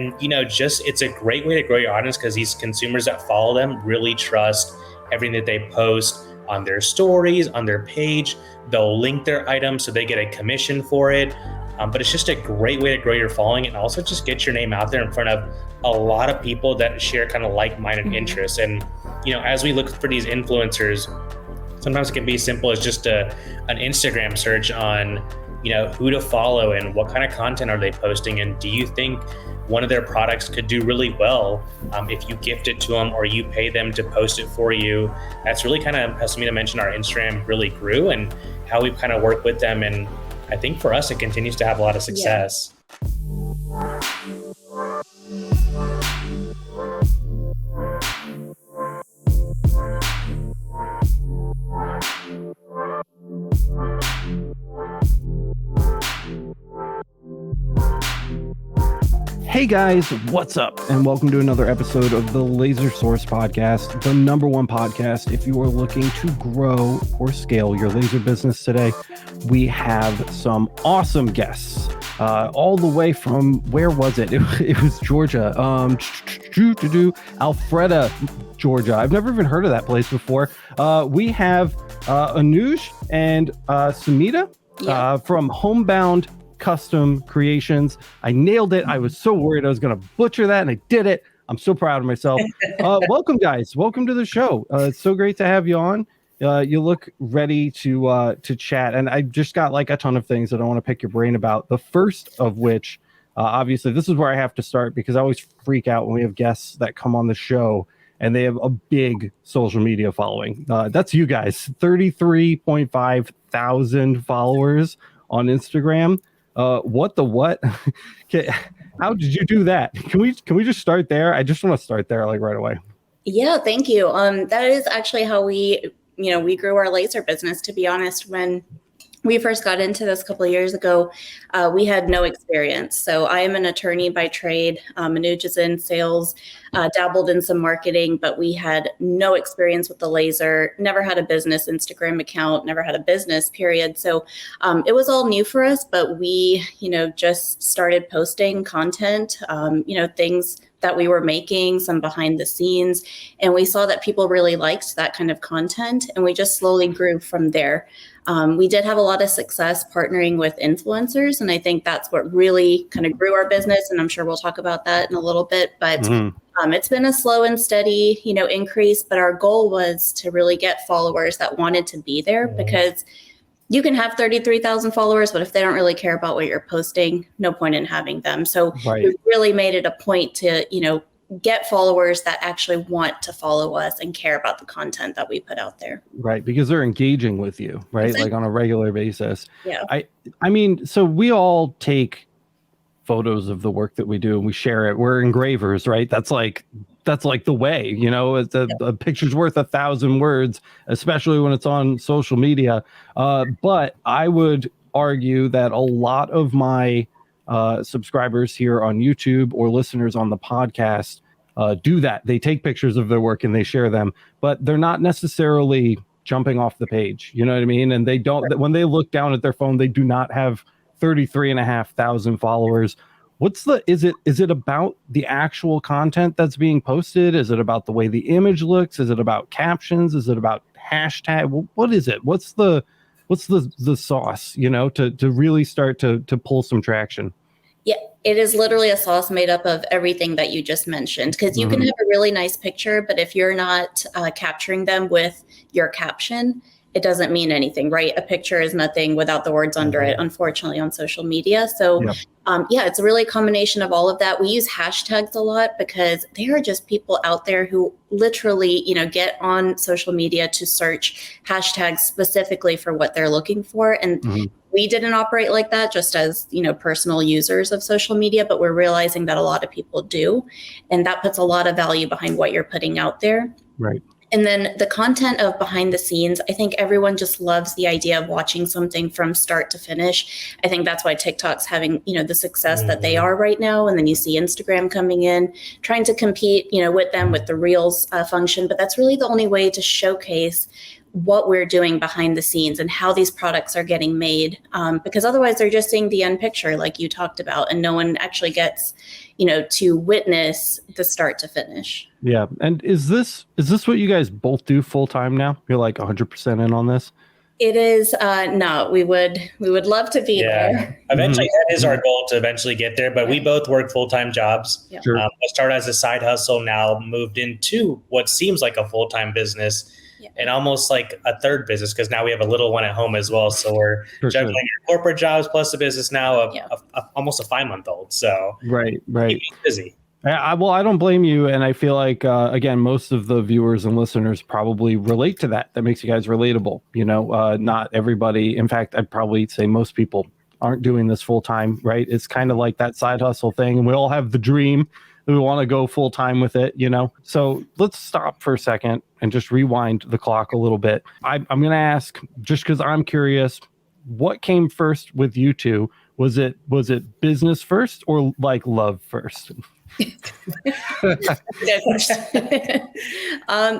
And, just it's a great way to grow your audience because these consumers that follow them really trust everything that they post on their stories, on their page. They'll link their items so they get a commission for it. But it's just a great way to grow your following and also just get your name out there in front of a lot of people that share kind of like-minded interests. And, as we look for these influencers, sometimes it can be simple as just an Instagram search on, who to follow and what kind of content are they posting. And do you think one of their products could do really well if you gift it to them or you pay them to post it for you? That's really kind of, as Samita mentioned, our Instagram really grew and how we've kind of worked with them. And I think for us, it continues to have a lot of success. Yeah. Hey guys, what's up? And welcome to another episode of the Laser Source Podcast, the number one podcast if you are looking to grow or scale your laser business today. We have some awesome guests, all the way from, where was it? It was Georgia, Alpharetta, Georgia. I've never even heard of that place before. We have Anuj and Samita from Homebound Custom Creations. I nailed it. I was so worried I was going to butcher that, and I did it. I'm so proud of myself. Welcome, guys. Welcome to the show. It's so great to have you on. You look ready to chat, and I just got like a ton of things that I want to pick your brain about. The first of which, obviously, this is where I have to start because I always freak out when we have guests that come on the show and they have a big social media following. That's you guys, 33.5 thousand followers on Instagram. What? How did you do that? Can we just start there? I just want to start there like right away. Yeah, thank you. That is actually how we grew our laser business. To be honest, when we first got into this a couple of years ago, we had no experience. So I am an attorney by trade. Anuj is in sales, dabbled in some marketing, but we had no experience with the laser, never had a business Instagram account, never had a business, period. So it was all new for us, but we, just started posting content, things that we were making, some behind the scenes, and we saw that people really liked that kind of content, and we just slowly grew from there. We did have a lot of success partnering with influencers, and I think that's what really kind of grew our business, and I'm sure we'll talk about that in a little bit, but it's been a slow and steady, increase, but our goal was to really get followers that wanted to be there, because you can have 33,000 followers, but if they don't really care about what you're posting, no point in having them. So we really made it a point to, get followers that actually want to follow us and care about the content that we put out there. Right, because they're engaging with you, right? Exactly. Like on a regular basis. Yeah. I mean, so we all take photos of the work that we do and we share it. We're engravers, right? That's like the way, a picture's worth 1,000 words, especially when it's on social media. But I would argue that a lot of my subscribers here on YouTube or listeners on the podcast do that. They take pictures of their work and they share them, but they're not necessarily jumping off the page. You know what I mean? And they don't, when they look down at their phone, they do not have 33,500 followers. Is it about the actual content that's being posted? Is it about the way the image looks? Is it about captions? Is it about hashtag? What is it? What's the sauce, to really start to pull some traction? Yeah, it is literally a sauce made up of everything that you just mentioned, because you can have a really nice picture, but if you're not capturing them with your caption, it doesn't mean anything, right? A picture is nothing without the words under it, unfortunately, on social media. So it's really a combination of all of that. We use hashtags a lot because there are just people out there who literally, get on social media to search hashtags specifically for what they're looking for. And we didn't operate like that just as, personal users of social media, but we're realizing that a lot of people do. And that puts a lot of value behind what you're putting out there. Right. And then the content of behind the scenes, I think everyone just loves the idea of watching something from start to finish. I think that's why TikTok's having, the success that they are right now. And then you see Instagram coming in, trying to compete, with them with the Reels function. But that's really the only way to showcase what we're doing behind the scenes and how these products are getting made. Because otherwise they're just seeing the end picture like you talked about, and no one actually gets, to witness the start to finish. Yeah. And is this what you guys both do full time now? You're like 100% in on this? It is no, we would love to be there. Eventually, that is our goal, to eventually get there. But we both work full-time jobs. Yeah. Sure. I started as a side hustle, now moved into what seems like a full-time business, and almost like a third business, because now we have a little one at home as well. So we're juggling our corporate jobs plus the business now of almost a 5-month-old. So right, busy. Well, I don't blame you, and I feel like again, most of the viewers and listeners probably relate to that. That makes you guys relatable. Not everybody. In fact, I'd probably say most people aren't doing this full time. Right? It's kind of like that side hustle thing, and we all have the dream that we want to go full time with it. So let's stop for a second and just rewind the clock a little bit. I'm going to ask, just because I'm curious, what came first with you two? Was it business first or like love first? Good question.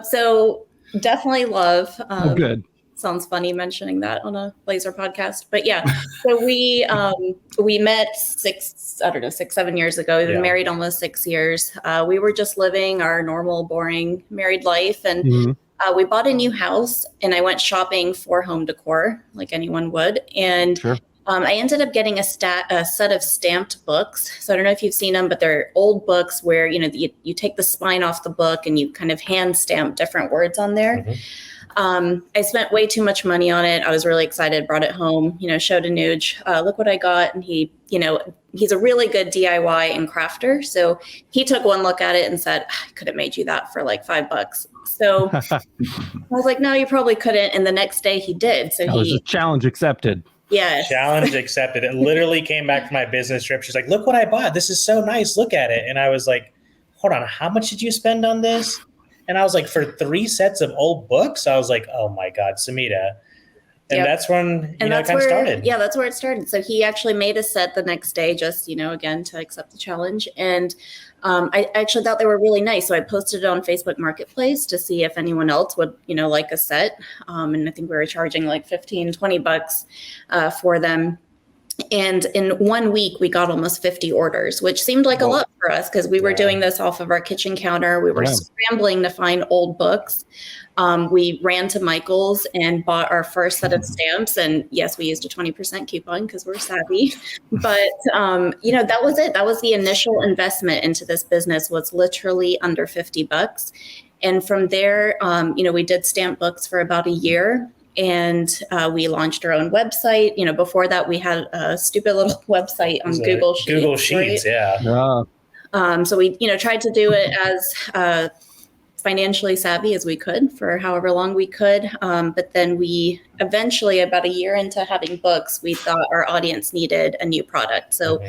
So definitely love. Good. Sounds funny mentioning that on a laser podcast, but yeah. So we met 6-7 years ago. We've been married almost 6 years. We were just living our normal, boring married life, and we bought a new house. And I went shopping for home decor, like anyone would, and. Sure. I ended up getting a set of stamped books. So I don't know if you've seen them, but they're old books where, you take the spine off the book and you kind of hand stamp different words on there. I spent way too much money on it. I was really excited, brought it home, showed Anuj, look what I got. And he, he's a really good DIY and crafter. So he took one look at it and said, I could have made you that for like $5. So I was like, no, you probably couldn't. And the next day he did. So was a challenge accepted. Yes. Challenge accepted. It literally came back from my business trip. She's like, look what I bought. This is so nice. Look at it. And I was like, hold on, how much did you spend on this? And I was like, for 3 sets of old books? I was like, oh my God, Samita. And that's when, it kind of started. Yeah, that's where it started. So he actually made a set the next day, just, again, to accept the challenge. And I actually thought they were really nice. So I posted it on Facebook Marketplace to see if anyone else would, like a set. And I think we were charging like $15-20 for them. And in 1 week, we got almost 50 orders, which seemed like a lot for us because we were doing this off of our kitchen counter. We were scrambling to find old books. We ran to Michael's and bought our first set of stamps. And yes, we used a 20% coupon because we're savvy. But, that was it. That was the initial investment into this business, was literally under $50. And from there, we did stamp books for about a year. And we launched our own website. Before that, we had a stupid little website on Google Sheets. Google Sheets, right? So we, tried to do it as financially savvy as we could for however long we could. But then we eventually, about a year into having books, we thought our audience needed a new product. So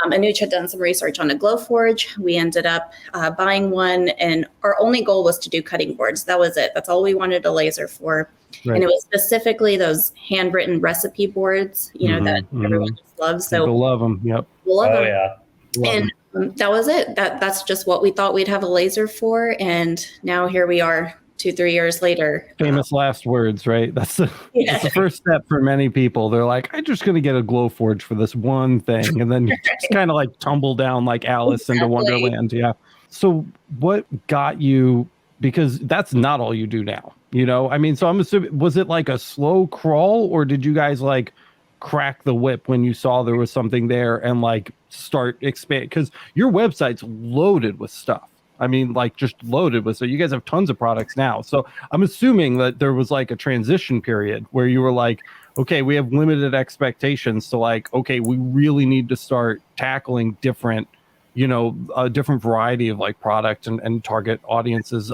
Anuj had done some research on a Glowforge. We ended up buying one, and our only goal was to do cutting boards. That was it. That's all we wanted a laser for. Right. And it was specifically those handwritten recipe boards, that everyone just loves. So people love them. Yep. We'll love them. Yeah. And that was it. That's just what we thought we'd have a laser for. And now here we are 2-3 years later. Famous last words, right? That's the first step for many people. They're like, I'm just going to get a Glowforge for this one thing. And then you just kind of like tumble down like Alice into Wonderland. Yeah. So what got you, because that's not all you do now, so I'm assuming, was it like a slow crawl, or did you guys like crack the whip when you saw there was something there and like start expand? Because your website's loaded with stuff. Just loaded with, so you guys have tons of products now. So I'm assuming that there was like a transition period where you were like, okay, we have limited expectations. So like, okay, we really need to start tackling different, a different variety of like product and target audiences.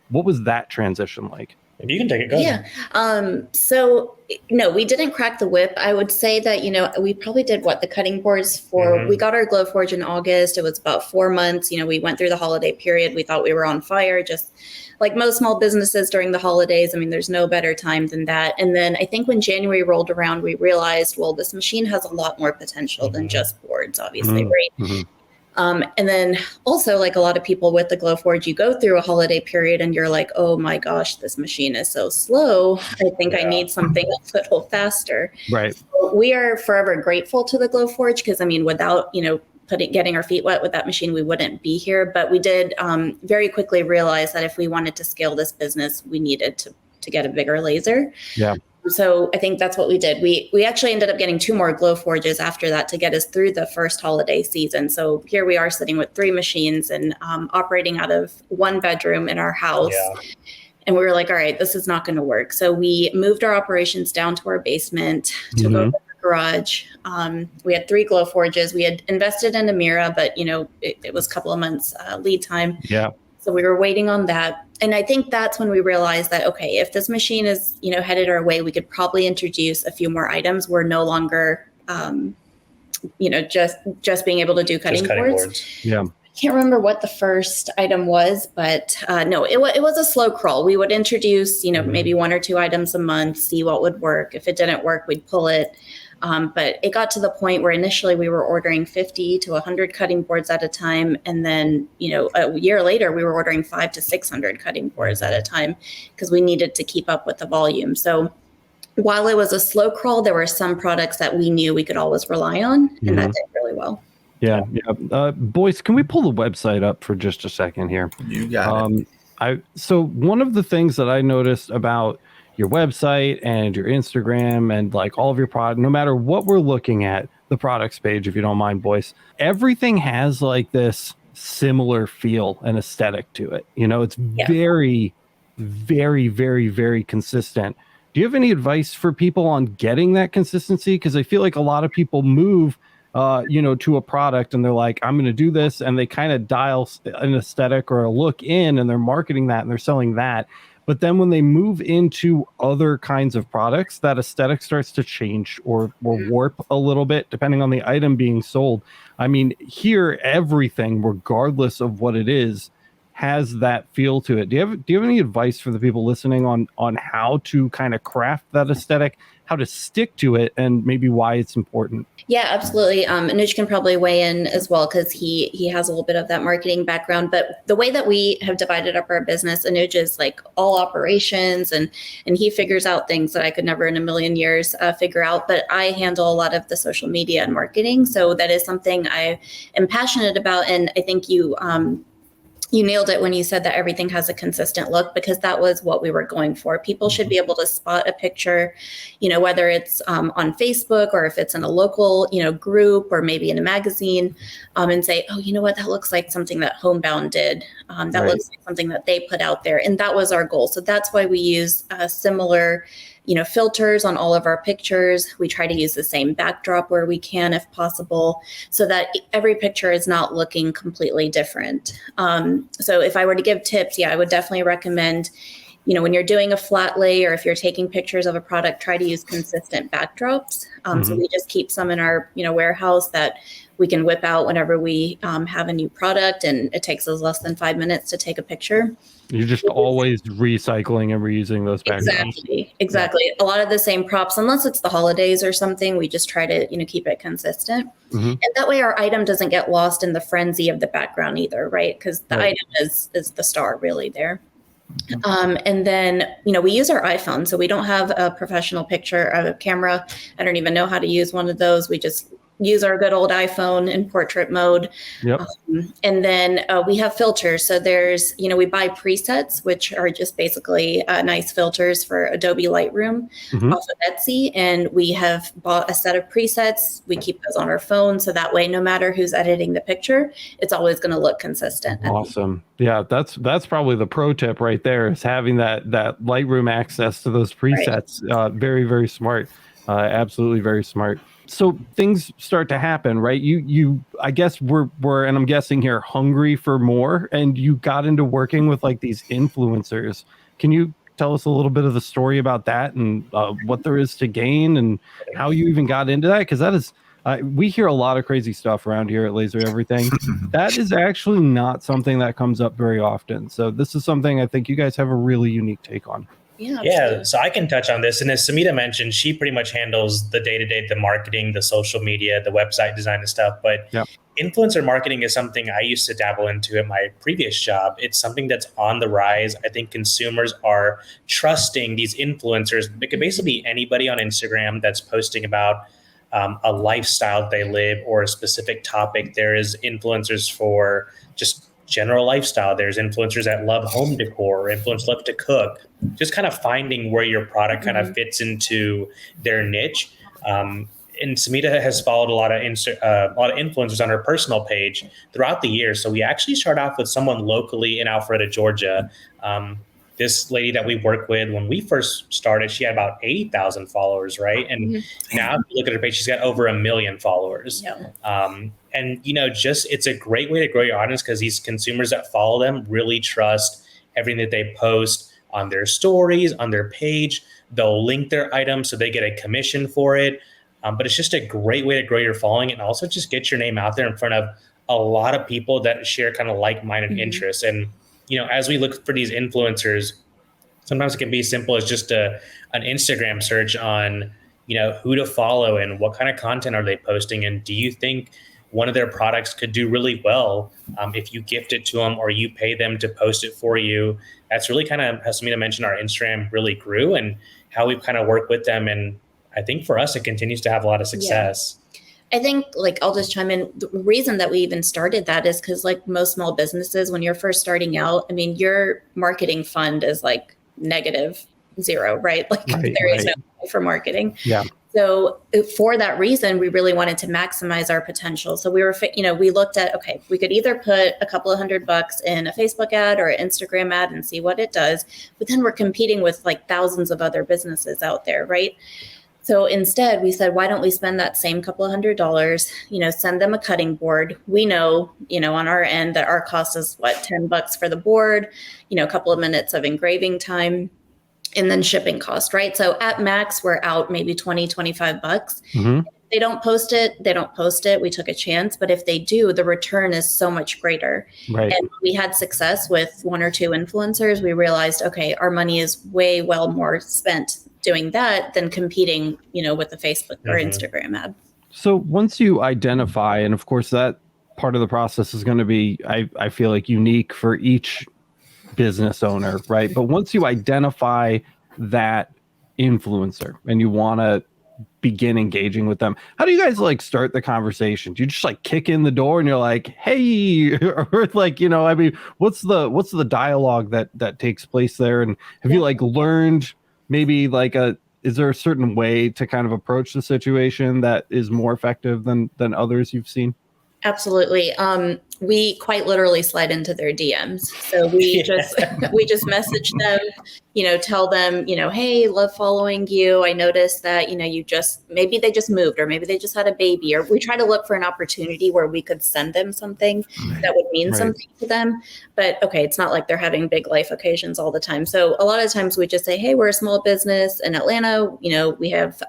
What was that transition like? Maybe you can take it. Go ahead. So no, we didn't crack the whip. I would say that, we probably did the cutting boards for, we got our Glowforge in August. It was about 4 months. We went through the holiday period. We thought we were on fire, just like most small businesses during the holidays. There's no better time than that. And then I think when January rolled around, we realized, well, this machine has a lot more potential than just boards, obviously, right? And then also, like a lot of people with the Glowforge, you go through a holiday period and you're like, oh my gosh, this machine is so slow. I think I need something a little faster. Right. So we are forever grateful to the Glowforge because, without, getting our feet wet with that machine, we wouldn't be here. But we did very quickly realize that if we wanted to scale this business, we needed to get a bigger laser. Yeah. So I think that's what we did. We actually ended up getting 2 more glow forges after that to get us through the first holiday season. So here we are sitting with 3 machines and operating out of 1 bedroom in our house. Yeah. And we were like, all right, this is not going to work. So we moved our operations down to our basement, took over the garage. We had 3 glow forges. We had invested in a Mira, but it was a couple of months lead time. Yeah. So we were waiting on that. And I think that's when we realized that, okay, if this machine is, headed our way, we could probably introduce a few more items. We're no longer, just being able to do cutting boards. Yeah. I can't remember what the first item was, but no, it was a slow crawl. We would introduce, maybe 1 or 2 items a month, see what would work. If it didn't work, we'd pull it. But it got to the point where initially we were ordering 50 to 100 cutting boards at a time. And then, a year later, we were ordering 500 to 600 cutting boards at a time because we needed to keep up with the volume. So while it was a slow crawl, there were some products that we knew we could always rely on, and that did really well. Yeah. Boys, can we pull the website up for just a second here? You got it. So one of the things that I noticed about your website and your Instagram and like all of your product, no matter what we're looking at, the products page, if you don't mind, boys, everything has like this similar feel and aesthetic to it. It's very, very, very, very consistent. Do you have any advice for people on getting that consistency? Because I feel like a lot of people move to a product and they're like, I'm going to do this. And they kind of dial an aesthetic or a look in and they're marketing that and they're selling that. But then when they move into other kinds of products, that aesthetic starts to change or warp a little bit, depending on the item being sold. I mean, here, everything, regardless of what it is, has that feel to it. Do you have any advice for the people listening on how to kind of craft that aesthetic, how to stick to it, and maybe why it's important? Yeah, absolutely. Anuj can probably weigh in as well because he has a little bit of that marketing background. But the way that we have divided up our business, Anuj is like all operations and he figures out things that I could never in a million years figure out. But I handle a lot of the social media and marketing. So that is something I am passionate about. And I think you nailed it when you said that everything has a consistent look, because that was what we were going for. People should be able to spot a picture, whether it's on Facebook or if it's in a local, group or maybe in a magazine, and say, oh, you know what, that looks like something that Homebound did. That looks like something that they put out there. And that was our goal. So that's why we use similar filters on all of our pictures. We try to use the same backdrop where we can, if possible, so that every picture is not looking completely different. So if I were to give tips, I would definitely recommend, when you're doing a flat lay or if you're taking pictures of a product, try to use consistent backdrops. So we just keep some in our, warehouse that we can whip out whenever we have a new product, and it takes us less than 5 minutes to take a picture. You're just always recycling and reusing those backgrounds. Exactly. A lot of the same props, unless it's the holidays or something, we just try to, keep it consistent. And that way our item doesn't get lost in the frenzy of the background either, right? Because the item is the star really there. And then, we use our iPhone. So we don't have a professional camera. I don't even know how to use one of those. We just use our good old iPhone in portrait mode. And then we have filters. So there's, we buy presets, which are just basically nice filters for Adobe Lightroom off of Etsy. And we have bought a set of presets. We keep those on our phone. So that way, no matter who's editing the picture, it's always going to look consistent. Awesome. Yeah, that's probably the pro tip right there, is having that Lightroom access to those presets. Very, very smart. Absolutely very smart. So things start to happen, right? You I guess we're and I'm guessing here, hungry for more, and you got into working with like these influencers. Can you tell us a little bit of the story about that and what there is to gain and how you even got into that? Because that is, we hear a lot of crazy stuff around here at Laser Everything. That is actually not something that comes up very often. So this is something I think you guys have a really unique take on. Yeah, so I can touch on this. And as Samita mentioned, she pretty much handles the day-to-day, the marketing, the social media, the website design and stuff. But influencer marketing is something I used to dabble into at my previous job. It's something that's on the rise. I think consumers are trusting these influencers. It could basically be anybody on Instagram that's posting about a lifestyle that they live or a specific topic. There is influencers for just general lifestyle. There's influencers that love home decor, influencers love to cook. Just kind of finding where your product kind of fits into their niche. And Samita has followed a lot of influencers on her personal page throughout the year. So we actually start off with someone locally in Alpharetta, Georgia. This lady that we work with, when we first started, she had about 80,000 followers, right? And now if you look at her page, she's got over 1 million followers. And, it's a great way to grow your audience because these consumers that follow them really trust everything that they post on their stories, on their page. They'll link their items so they get a commission for it. But it's just a great way to grow your following and also just get your name out there in front of a lot of people that share kind of like-minded interests. And, as we look for these influencers, sometimes it can be as simple as just an Instagram search on, who to follow and what kind of content are they posting. And do you think one of their products could do really well if you gift it to them or you pay them to post it for you? That's really kind of, as Samita mentioned, our Instagram really grew and how we've kind of worked with them. And I think for us, it continues to have a lot of success. I think I'll just chime in. The reason that we even started that is because most small businesses, when you're first starting out, your marketing fund is -0, right? There is no money for marketing. Yeah. So for that reason, we really wanted to maximize our potential. So we were, we looked at, okay, we could either put a couple of $100 in a Facebook ad or an Instagram ad and see what it does. But then we're competing with thousands of other businesses out there, right? So instead, we said, why don't we spend that same couple of $100, send them a cutting board. We know, on our end that our cost is $10 for the board, a couple of minutes of engraving time and then shipping cost, right? So at max, we're out maybe $20, $25. If they don't post it, they don't post it. We took a chance. But if they do, the return is so much greater. Right. And we had success with 1 or 2 influencers. We realized, okay, our money is way more spent doing that than competing, with the Facebook or Instagram ad. So once you identify, and of course that part of the process is going to be, I feel unique for each business owner, right? But once you identify that influencer and you want to begin engaging with them, how do you guys start the conversation? Do you just kick in the door and you're like, hey, or what's the dialogue that takes place there? And have you learned maybe is there a certain way to kind of approach the situation that is more effective than others you've seen? Absolutely. We quite literally slide into their DMs. So we just message them, tell them, hey, love following you. I noticed that, maybe they just moved or maybe they just had a baby, or we try to look for an opportunity where we could send them something that would mean something to them. But okay, it's not like they're having big life occasions all the time. So a lot of times we just say, hey, we're a small business in Atlanta. We have,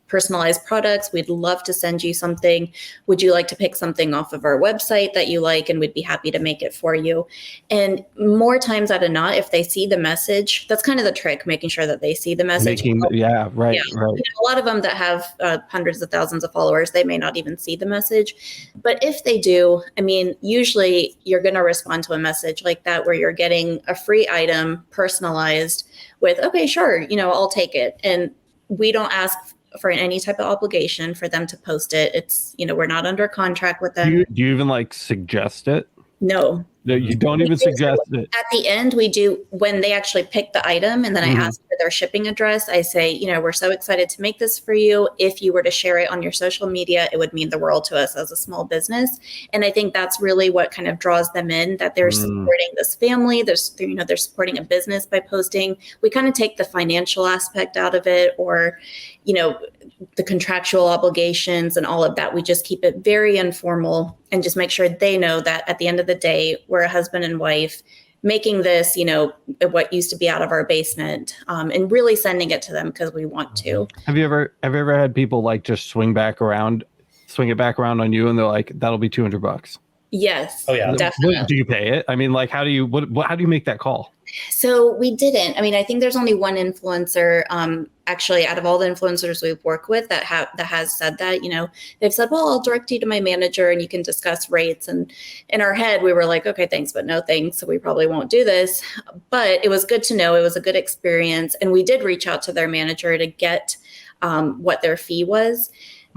personalized products. We'd love to send you something. Would you like to pick something off of our website that you like? And we'd be happy to make it for you. And more times than not, if they see the message, that's kind of the trick, making sure that they see the message. Right. A lot of them that have hundreds of thousands of followers, they may not even see the message. But if they do, usually you're going to respond to a message like that where you're getting a free item personalized with, okay, sure, I'll take it. And we don't ask for any type of obligation for them to post it. It's, we're not under contract with them. Do you even suggest it? No. No, you don't even suggest it. At the end, we do, when they actually pick the item and then I ask for their shipping address, I say, we're so excited to make this for you. If you were to share it on your social media, it would mean the world to us as a small business. And I think that's really what kind of draws them in, that they're supporting this family. They're supporting a business by posting. We kind of take the financial aspect out of it, or, the contractual obligations and all of that. We just keep it very informal and just make sure they know that at the end of the day, we're a husband and wife making this, what used to be out of our basement, and really sending it to them because we want to. Have you ever had people just swing it back around on you and they're like, that'll be $200? Yes. Oh yeah. Definitely. Do you pay it? How do you make that call? So we didn't. I think there's only one influencer, actually, out of all the influencers we've worked with that has said that. They've said, well, I'll direct you to my manager and you can discuss rates. And in our head, we were like, okay, thanks, but no thanks. So we probably won't do this. But it was good to know. It was a good experience. And we did reach out to their manager to get what their fee was.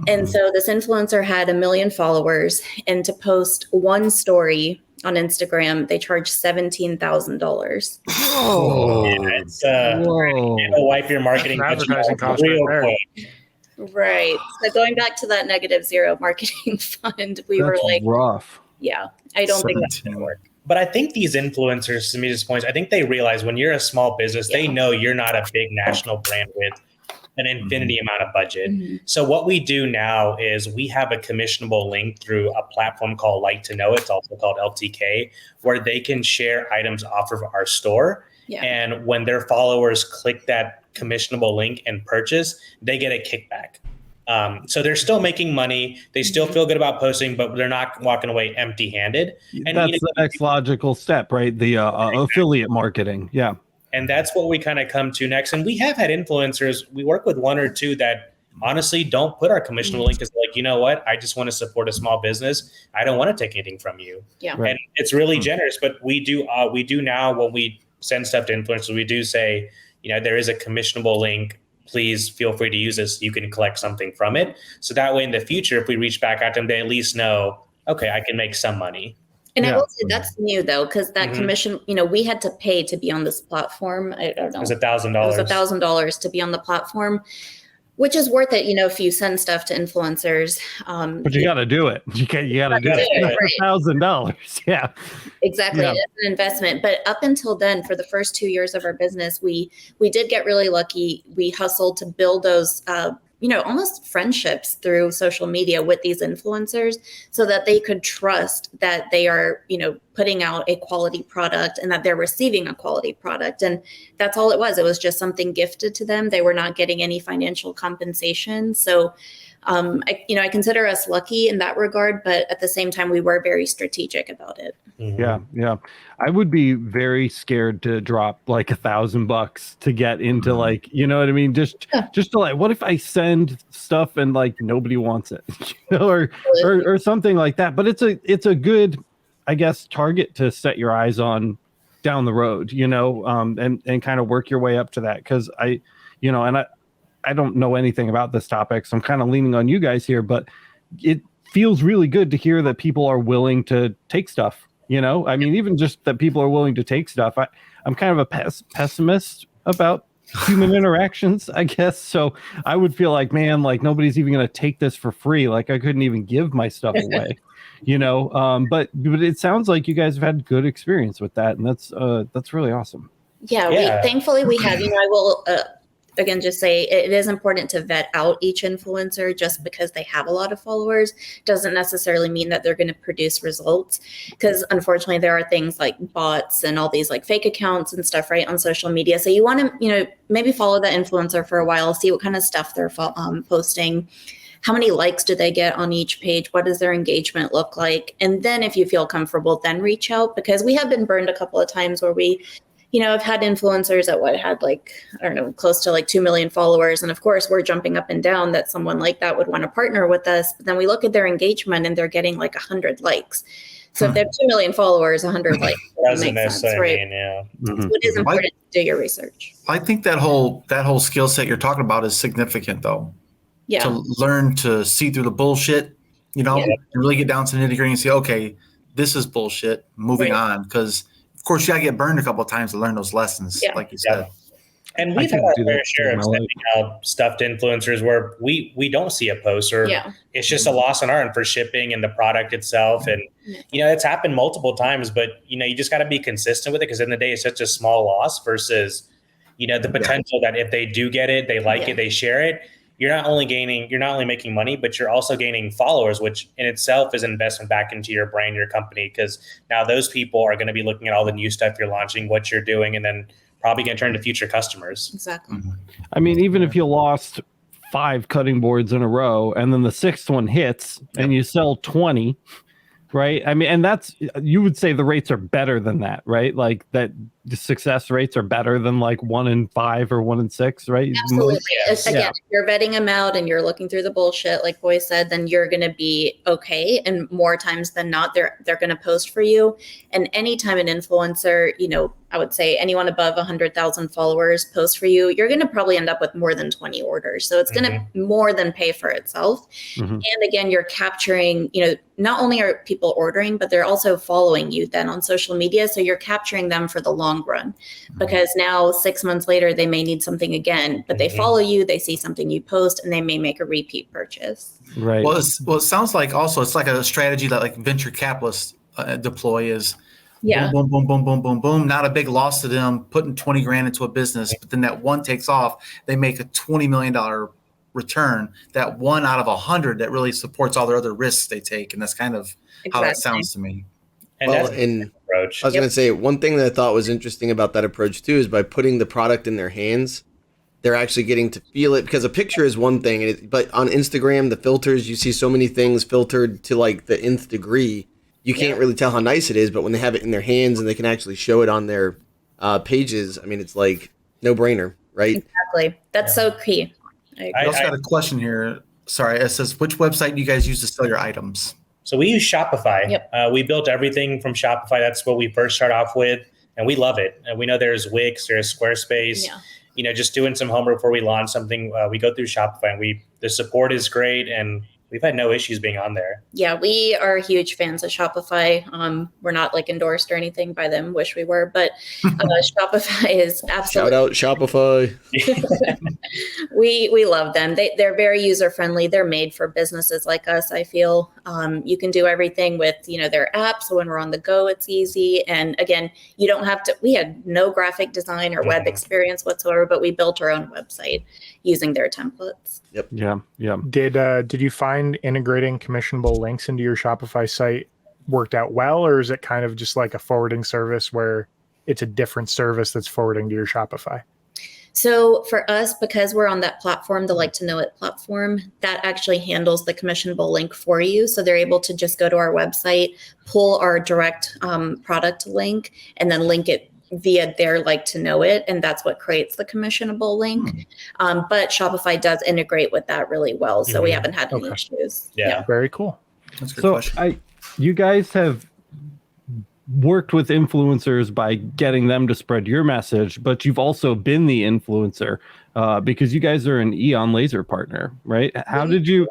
And so this influencer had 1 million followers, and to post one story on Instagram, they charged $17,000. Oh, It's it'll wipe your marketing That's an advertising cost real right there. quick. Right. So going back to that -0 marketing fund, we were that's like, rough. yeah, I don't think that's going to work. But I think these influencers, to me, this point, I think they realize when you're a small business, they know you're not a big national brand with an infinity amount of budget. So what we do now is we have a commissionable link through a platform called Like to Know. It's also called LTK, where they can share items off of our store. Yeah. And when their followers click that commissionable link and purchase, they get a kickback. So they're still making money. They still feel good about posting, but they're not walking away empty-handed. And That's the next logical step, right? The affiliate marketing. Yeah. And that's what we kind of come to next. And we have had influencers. We work with one or two that honestly don't put our commissionable link, because like, you know what? I just want to support a small business. I don't want to take anything from you. Yeah. And it's really generous. But we do now, when we send stuff to influencers, we do say, there is a commissionable link. Please feel free to use this. You can collect something from it. So that way in the future, if we reach back out to them, they at least know, okay, I can make some money. And I will say that's new though, because that commission, we had to pay to be on this platform. I don't know. It was $1,000. It was $1,000 to be on the platform, which is worth it, if you send stuff to influencers. But you got to do it. You got to do it. That's $1,000. Yeah. Exactly. Yeah. It's an investment. But up until then, for the first 2 years of our business, we did get really lucky. We hustled to build those, almost friendships through social media with these influencers, so that they could trust that they are, putting out a quality product and that they're receiving a quality product. And that's all it was. It was just something gifted to them. They were not getting any financial compensation. So, I consider us lucky in that regard, but at the same time, we were very strategic about it. Yeah. I would be very scared to drop like $1,000 to get into like, you know what I mean? Just to like, what if I send stuff and like nobody wants it, or something like that? But it's a good, I guess, target to set your eyes on down the road, and kind of work your way up to that. Cause I don't know anything about this topic, so I'm kind of leaning on you guys here, but it feels really good to hear that people are willing to take stuff, I mean, even just that people are willing to take stuff. I'm kind of a pessimist about human interactions, I guess. So I would feel like, man, like nobody's even going to take this for free. Like I couldn't even give my stuff away, but it sounds like you guys have had good experience with that. And that's really awesome. Yeah. Thankfully we have, I will, again, just say it is important to vet out each influencer. Just because they have a lot of followers doesn't necessarily mean that they're going to produce results, because unfortunately there are things like bots and all these like fake accounts and stuff right on social media. So you want to, maybe follow that influencer for a while, see what kind of stuff they're posting. How many likes do they get on each page? What does their engagement look like? And then if you feel comfortable, then reach out, because we have been burned a couple of times where we I've had influencers that had close to like 2 million followers. And of course, we're jumping up and down that someone like that would want to partner with us. But then we look at their engagement and they're getting like 100 likes. So if they have 2 million followers, 100 likes doesn't make sense, right? So it is important to do your research. I think that whole skill set you're talking about is significant, though. Yeah. To learn to see through the bullshit, and really get down to the nitty-gritty and say, okay, this is bullshit. Moving on, because of course, you gotta get burned a couple of times to learn those lessons, like you said. And we've had our fair share of sending out stuff to influencers where we don't see a post, or it's just a loss on our end for shipping and the product itself. And, it's happened multiple times, but, you just got to be consistent with it, because in the day, it's such a small loss versus, the potential that if they do get it, they like it, they share it. You're not only making money, but you're also gaining followers, which in itself is an investment back into your brand, your company, because now those people are going to be looking at all the new stuff you're launching, what you're doing, and then probably going to turn to future customers. Exactly. I mean, even if you lost 5 cutting boards in a row and then the 6th one hits and you sell 20, right? I mean, and you would say the rates are better than that, right? Like that the success rates are better than like 1 in 5 or 1 in 6, right? Absolutely. Again, if you're vetting them out and you're looking through the bullshit, like Boy said, then you're going to be okay. And more times than not, they're going to post for you. And anytime an influencer, I would say anyone above 100,000 followers post for you, you're going to probably end up with more than 20 orders. So it's going to more than pay for itself. And again, you're capturing, not only are people ordering, but they're also following you then on social media. So you're capturing them for the long run, because now 6 months later, they may need something again, but they follow you, they see something you post, and they may make a repeat purchase. Right. Well, it sounds like also it's like a strategy that like venture capitalists deploy is boom, boom, boom, boom, boom, boom, boom. Not a big loss to them putting 20 grand into a business, but then that one takes off. They make a $20 million return. That one out of 100 that really supports all their other risks they take, and that's kind of how that sounds to me. And Well, that's and the approach. I was going to say, one thing that I thought was interesting about that approach too is by putting the product in their hands, they're actually getting to feel it, because a picture is one thing, but on Instagram, the filters, you see so many things filtered to like the nth degree. You can't really tell how nice it is, but when they have it in their hands and they can actually show it on their pages, I mean, it's like no brainer, right? Exactly. That's so key. I also got a question here. Sorry, it says, which website do you guys use to sell your items? So we use Shopify. Yep. We built everything from Shopify. That's what we first start off with, and we love it. And we know there's Wix, there's Squarespace. Yeah. Just doing some homework before we launch something, we go through Shopify, and the support is great, and we've had no issues being on there. Yeah, we are huge fans of Shopify. We're not like endorsed or anything by them. Wish we were, but Shopify is absolutely. Shout out Shopify. We love them. They're very user friendly. They're made for businesses like us. I feel you can do everything with their app. So when we're on the go, it's easy. And again, you don't have to. We had no graphic design or web experience whatsoever, but we built our own website using their templates. Yep. Yeah. Did you find integrating commissionable links into your Shopify site worked out well, or is it kind of just like a forwarding service where it's a different service that's forwarding to your Shopify? So for us, because we're on that platform, the Like to Know It platform, that actually handles the commissionable link for you. So they're able to just go to our website, pull our direct product link, and then link it via their Like to Know It, and that's what creates the commissionable link. But Shopify does integrate with that really well, so we haven't had any issues. Yeah. Very cool. That's a good So question. you guys have worked with influencers by getting them to spread your message, but you've also been the influencer because you guys are an Eon Laser partner, right? How did you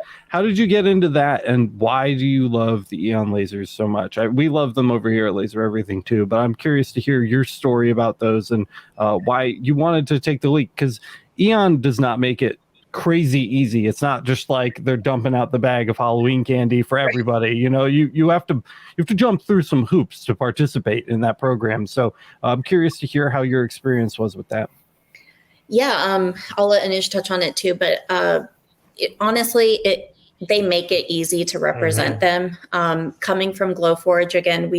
get into that, and why do you love the Eon Lasers so much? We love them over here at Laser Everything too, but I'm curious to hear your story about those and why you wanted to take the leap, because Eon does not make it crazy easy. It's not just like they're dumping out the bag of Halloween candy for everybody. You have to jump through some hoops to participate in that program. So I'm curious to hear how your experience was with that. Yeah, I'll let Anish touch on it too, but honestly, they make it easy to represent them. Coming from Glowforge, again,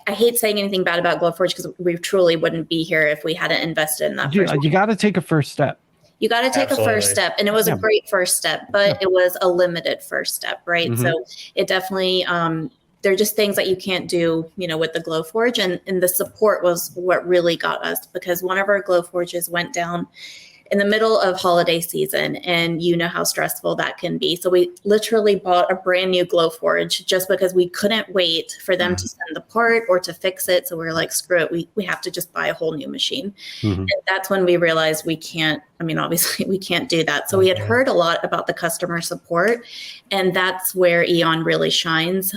I hate saying anything bad about Glowforge because we truly wouldn't be here if we hadn't invested in that. You got to take a first step. You got to take a first step, and it was a great first step, but it was a limited first step, right? So it definitely, there are just things that you can't do, with the Glowforge, and the support was what really got us, because one of our Glowforges went down in the middle of holiday season, and you know how stressful that can be. So we literally bought a brand new Glowforge just because we couldn't wait for them to send the part or to fix it. So we were like, screw it, we have to just buy a whole new machine. And that's when we realized obviously we can't do that. So we had heard a lot about the customer support, and that's where Eon really shines.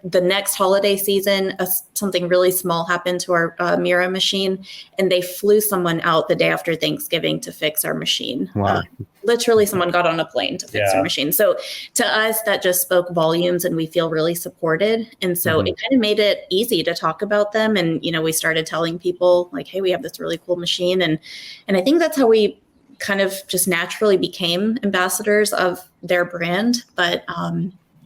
The next holiday season, something really small happened to our Mira machine, and they flew someone out the day after Thanksgiving to fix our machine. Wow. Literally, someone got on a plane to fix our machine. So to us, that just spoke volumes, and we feel really supported. And so it kind of made it easy to talk about them. And, we started telling people like, hey, we have this really cool machine. And I think that's how we kind of just naturally became ambassadors of their brand. But,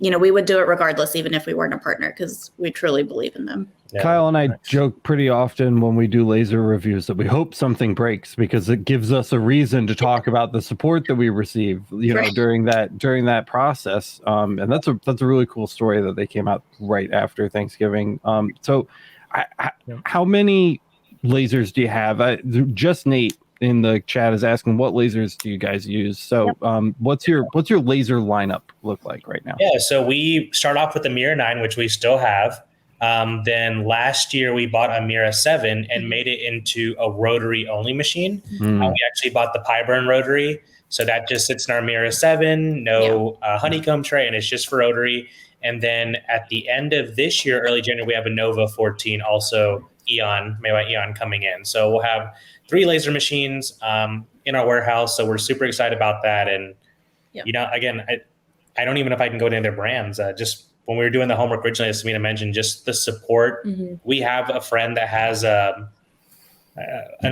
we would do it regardless, even if we weren't a partner, because we truly believe in them. Yeah. Kyle and I joke pretty often when we do laser reviews that we hope something breaks, because it gives us a reason to talk about the support that we receive, during that process. And that's a really cool story that they came out right after Thanksgiving. So how many lasers do you have? Just Nate in the chat is asking, what lasers do you guys use? So what's your laser lineup look like right now? Yeah, so we start off with the Mira 9, which we still have. Then last year we bought a Mira 7 and made it into a rotary only machine. We actually bought the Pyburn rotary. So that just sits in our Mira 7, no honeycomb tray, and it's just for rotary. And then at the end of this year, early January, we have a Nova 14, also Eon, made by Eon, coming in. So we'll have 3 laser machines in our warehouse. So we're super excited about that. And, again, I don't even know if I can go into their brands. Just when we were doing the homework originally, as Samina mentioned, just the support. We have a friend that has an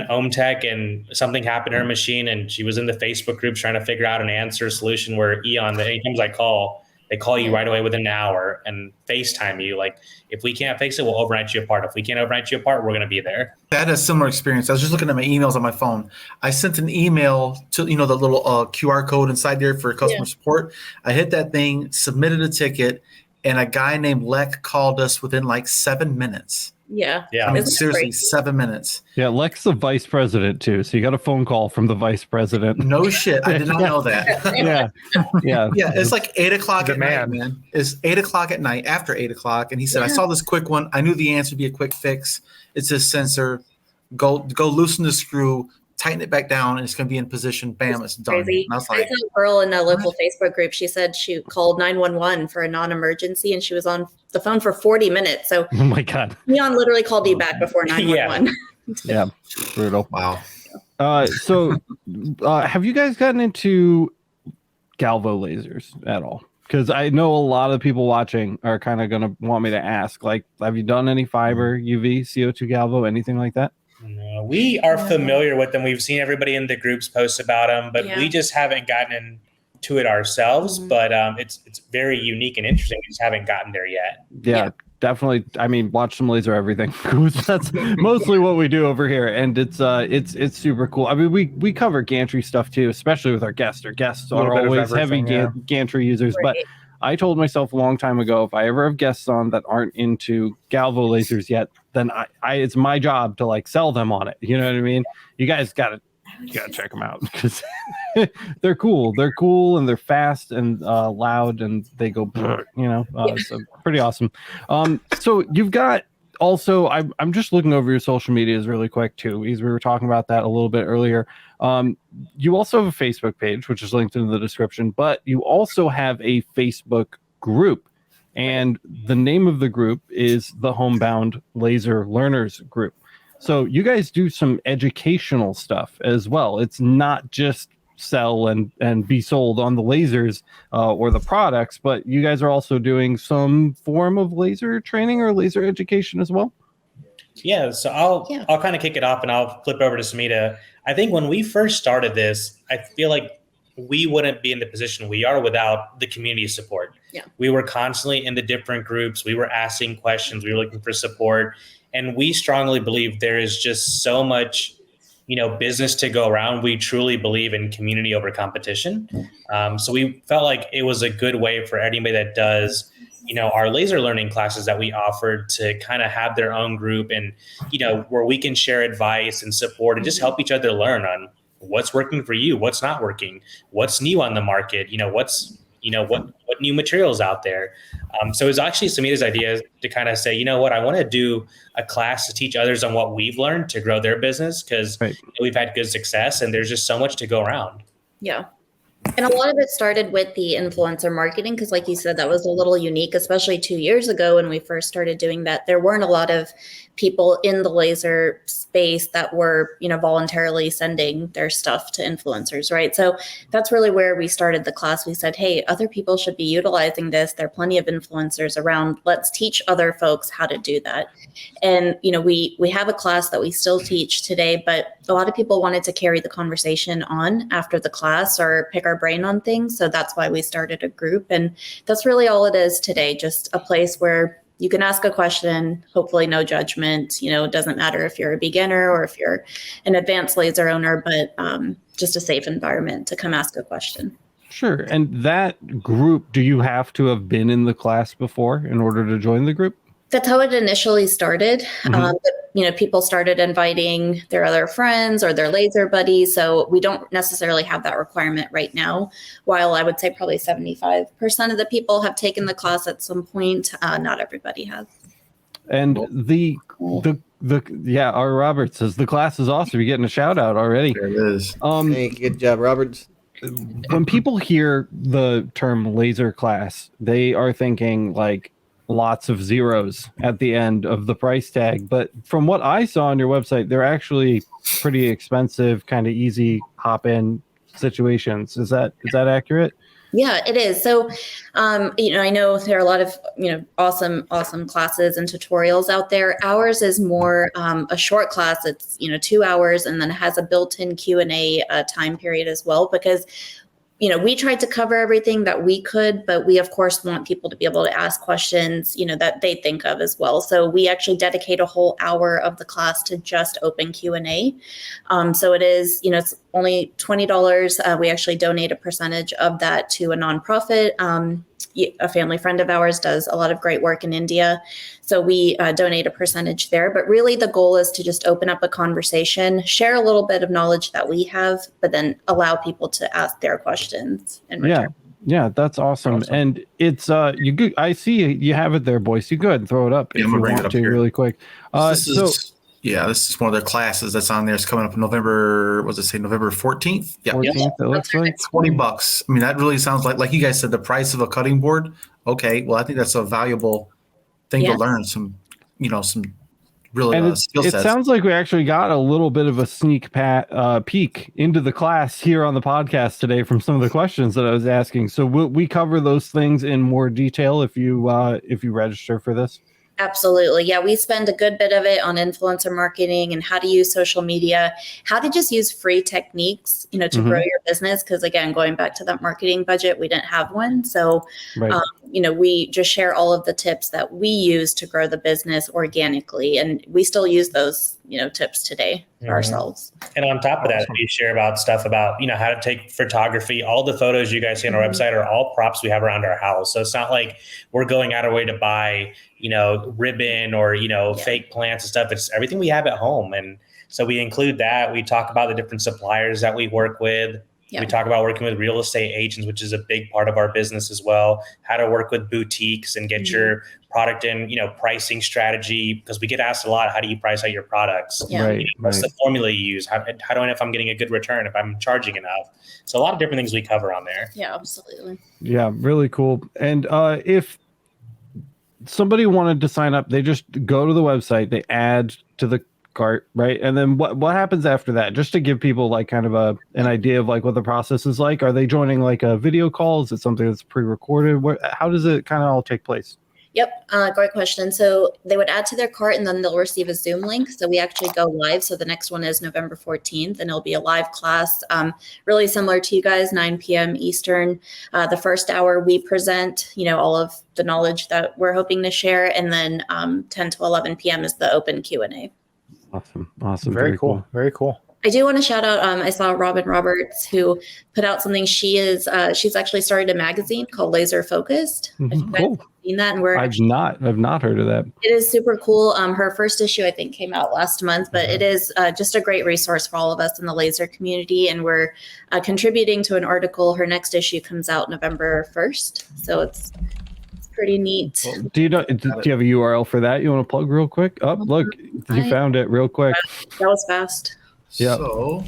Ohm Tech, and something happened to her machine, and she was in the Facebook group trying to figure out an answer solution where Eon, that anytime I call, they call you right away within an hour and FaceTime you. Like, if we can't fix it, we'll overnight you a part. If we can't overnight you a part, we're going to be there. That is a similar experience. I was just looking at my emails on my phone. I sent an email to, the little QR code inside there for customer support. I hit that thing, submitted a ticket, and a guy named Lek called us within like 7 minutes. Yeah. I mean, seriously, 7 minutes. Yeah, Lek's the vice president too, so you got a phone call from the vice president. No shit, I did not know that. Yeah. It's like 8 o'clock at man. night, man. It's 8 o'clock at night, after 8 o'clock, and he said, "I saw this quick one. I knew the answer would be a quick fix. It's a sensor. Go loosen the screw, tighten it back down, and it's going to be in position. Bam, it's done." Crazy. And I was like, I saw a girl in a local Facebook group. She said she called 911 for a non-emergency, and she was on the phone for 40 minutes. So, Oh my God. Neon literally called you back before 911. Yeah. Brutal. wow. So have you guys gotten into galvo lasers at all? Because I know a lot of the people watching are kind of going to want me to ask, like, have you done any fiber, UV, CO2 galvo, anything like that? No, we are familiar with them. We've seen everybody in the groups post about them, but we just haven't gotten into it ourselves. But it's very unique and interesting. We just haven't gotten there yet. Yeah, definitely. I mean, watch some laser everything. That's mostly what we do over here, and it's super cool. I mean, we cover gantry stuff too, especially with our guests. Our guests are always heavy gantry users, but I told myself a long time ago, if I ever have guests on that aren't into galvo lasers yet, then I it's my job to like sell them on it. You know what I mean? You guys gotta check them out because they're cool. They're cool and they're fast and loud and they go, so pretty awesome. So you've got also, I'm just looking over your social medias really quick too, because we were talking about that a little bit earlier. You also have a Facebook page, which is linked in the description, but you also have a Facebook group. And the name of the group is the Homebound Laser Learners Group. So you guys do some educational stuff as well. It's not just sell and be sold on the lasers or the products, but you guys are also doing some form of laser training or laser education as well. Yeah, so I'll kind of kick it off and I'll flip over to Samita. I think when we first started this, I feel like we wouldn't be in the position we are without the community support. Yeah. We were constantly in the different groups. We were asking questions. We were looking for support. And we strongly believe there is just so much, business to go around. We truly believe in community over competition. So we felt like it was a good way for anybody that does, our laser learning classes that we offered to kind of have their own group and, where we can share advice and support and just help each other learn on what's working for you, what's not working, what's new on the market, what new materials out there. So it was actually Samita's idea to kind of say, I want to do a class to teach others on what we've learned to grow their business because we've had good success and there's just so much to go around. Yeah. And a lot of it started with the influencer marketing because, like you said, that was a little unique, especially 2 years ago when we first started doing that. There weren't a lot of people in the laser space that were, voluntarily sending their stuff to influencers, right? So that's really where we started the class. We said, hey, other people should be utilizing this. There are plenty of influencers around. Let's teach other folks how to do that. And, we have a class that we still teach today, but a lot of people wanted to carry the conversation on after the class or pick our brain on things. So that's why we started a group. And that's really all it is today, just a place where you can ask a question, hopefully no judgment. It doesn't matter if you're a beginner or if you're an advanced laser owner, but just a safe environment to come ask a question. Sure. And that group, do you have to have been in the class before in order to join the group? That's how it initially started. But, people started inviting their other friends or their laser buddies. So we don't necessarily have that requirement right now. While I would say probably 75% of the people have taken the class at some point, not everybody has. And the R. Roberts says the class is awesome. You're getting a shout out already. There it is. Thank you. Good job, Roberts. When people hear the term laser class, they are thinking like lots of zeros at the end of the price tag. But from what I saw on your website, they're actually pretty expensive, kind of easy hop in situations. Is that accurate? Yeah, it is. So, I know there are a lot of, awesome classes and tutorials out there. Ours is more a short class. It's, 2 hours, and then it has a built-in Q&A time period as well, because we tried to cover everything that we could, but we of course want people to be able to ask questions, that they think of as well. So we actually dedicate a whole hour of the class to just open Q&A. So it is, it's only $20. We actually donate a percentage of that to a nonprofit. A family friend of ours does a lot of great work in India. So we donate a percentage there. But really the goal is to just open up a conversation, share a little bit of knowledge that we have, but then allow people to ask their questions in return. Yeah, that's awesome. And it's I see you have it there, Boyce. You go ahead and throw it up if you want to really quick. This is one of their classes that's on there. It's coming up in November. What does it say? November 14th. Yeah, 14th. It looks like $20. I mean, that really sounds like you guys said, the price of a cutting board. Okay, well, I think that's a valuable thing to learn. Some really skill sets. It sounds like we actually got a little bit of a sneak peek into the class here on the podcast today from some of the questions that I was asking. So we cover those things in more detail if you register for this. Absolutely. Yeah, we spend a good bit of it on influencer marketing and how to use social media, how to just use free techniques, to grow your business. Because again, going back to that marketing budget, we didn't have one. So, we just share all of the tips that we use to grow the business organically. And we still use those, tips today ourselves. And on top of that, we share about stuff about, how to take photography. All the photos you guys see on our website are all props we have around our house. So it's not like we're going out of our way to buy, ribbon or, fake plants and stuff. It's everything we have at home. And so we include that. We talk about the different suppliers that we work with. Yeah. We talk about working with real estate agents, which is a big part of our business as well. How to work with boutiques and get your product in, pricing strategy, because we get asked a lot, how do you price out your products? Yeah. What's the formula you use? How do I know if I'm getting a good return, if I'm charging enough? So a lot of different things we cover on there. Yeah, absolutely. Yeah, really cool. And if somebody wanted to sign up, they just go to the website, they add to the cart, right? And then what happens after that? Just to give people like kind of an idea of like what the process is like. Are they joining like a video call? Is it something that's pre-recorded? How does it kind of all take place? Yep. Great question. So they would add to their cart and then they'll receive a Zoom link. So we actually go live. So the next one is November 14th and it'll be a live class, really similar to you guys, 9 p.m. Eastern. The first hour we present, all of the knowledge that we're hoping to share. And then 10 to 11 p.m. is the open Q&A. Awesome. Very cool. Very cool. I do want to shout out, I saw Robin Roberts who put out something. She's actually started a magazine called Laser Focused. Cool. Seen that? And I've not heard of that. It is super cool. Her first issue, I think, came out last month, but it is just a great resource for all of us in the laser community. And we're contributing to an article. Her next issue comes out November 1st. So it's pretty neat. Do you have a URL for that? You want to plug real quick? Oh, look, you found it real quick. That was fast. Yeah. So,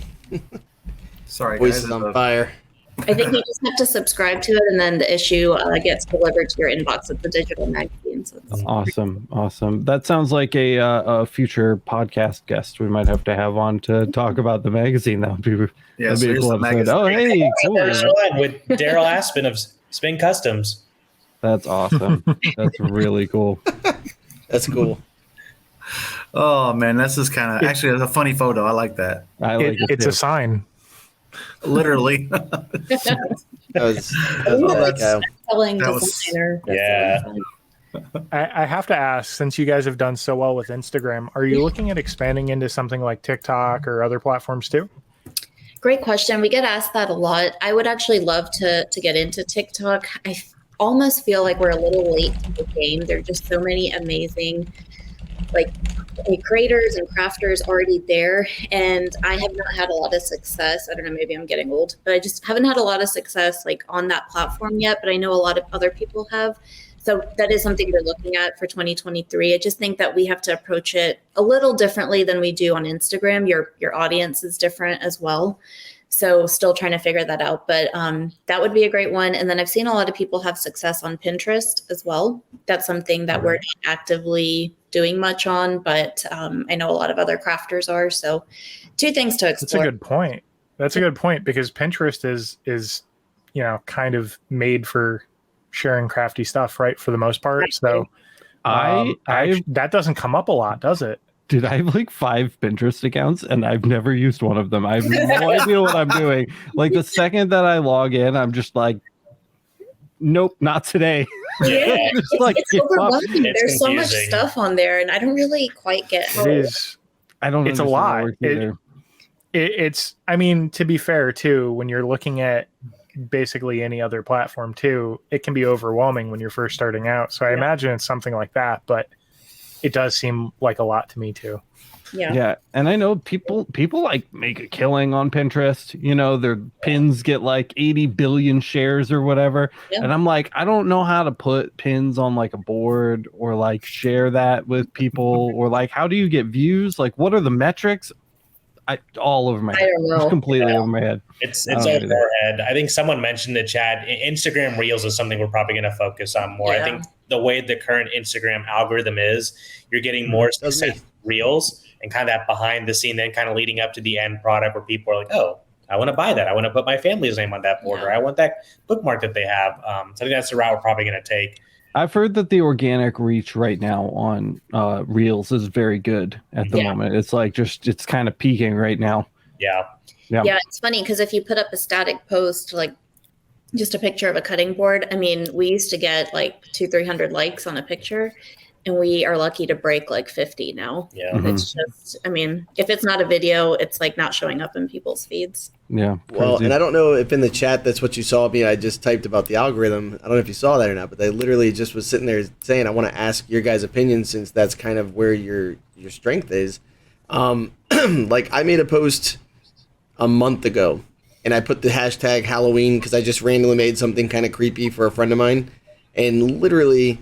sorry, Voice guys. is on fire. I think you just have to subscribe to it, and then the issue gets delivered to your inbox with the digital magazine. So Awesome. That sounds like a future podcast guest we might have to have on to talk about the magazine. That'd be a cool episode. Oh, hey, cool. With Daryl Aspen of Spin Customs. That's awesome. That's really cool. That's cool. Oh man, this is kind of actually it's a funny photo. I like that. It's a sign. Literally. That was designer. Yeah. I have to ask, since you guys have done so well with Instagram, are you looking at expanding into something like TikTok or other platforms too? Great question. We get asked that a lot. I would actually love to get into TikTok. I almost feel like we're a little late to the game. There are just so many amazing creators and crafters already there, and I have not had a lot of success. I don't know, maybe I'm getting old, but I just haven't had a lot of success on that platform yet, but I know a lot of other people have. So that is something we're looking at for 2023. I just think that we have to approach it a little differently than we do on Instagram. Your audience is different as well. So still trying to figure that out. But that would be a great one. And then I've seen a lot of people have success on Pinterest as well. That's something that we're not actively doing much on, but I know a lot of other crafters are. So 2 things to explore. That's a good point. That's a good point, because Pinterest is kind of made for sharing crafty stuff, right? For the most part. So that doesn't come up a lot, does it? Dude, I have like 5 Pinterest accounts and I've never used one of them. I have no idea what I'm doing. Like the second that I log in, I'm just like, nope, not today. Yeah, it's overwhelming. It's There's so much confusing. stuff on there, and I don't really quite get how It is. I don't. It's a lot. It's. I mean, to be fair, too, when you're looking at basically any other platform, too, it can be overwhelming when you're first starting out. So I imagine it's something like that, but it does seem like a lot to me, too. Yeah. And I know people like make a killing on Pinterest. You know, their pins get like 80 billion shares or whatever. Yeah. And I'm like, I don't know how to put pins on like a board or like share that with people, or like how do you get views? Like what are the metrics? All over my head. I don't know. It's completely over my head. It's over our head. I think someone mentioned in the chat, Instagram Reels is something we're probably going to focus on more. Yeah. I think the way the current Instagram algorithm is, you're getting more success Reels and kind of that behind the scene, then kind of leading up to the end product where people are like, oh, I want to buy that. I want to put my family's name on that board, or I want that bookmark that they have. So I think that's the route we're probably going to take. I've heard that the organic reach right now on Reels is very good at the moment. It's like it's kind of peaking right now. Yeah. Yeah, it's funny because if you put up a static post, like just a picture of a cutting board, I mean, we used to get like 200-300 likes on a picture, and we are lucky to break like 50 now. Yeah. Mm-hmm. It's just, I mean, if it's not a video, it's like not showing up in people's feeds. Yeah. Well, crazy. and I don't know if in the chat that's what you saw me. I just typed about the algorithm. I don't know if you saw that or not, but I literally just was sitting there saying I want to ask your guys' opinion, since that's kind of where your strength is. Like I made a post a month ago, and I put the hashtag Halloween because I just randomly made something kind of creepy for a friend of mine, and literally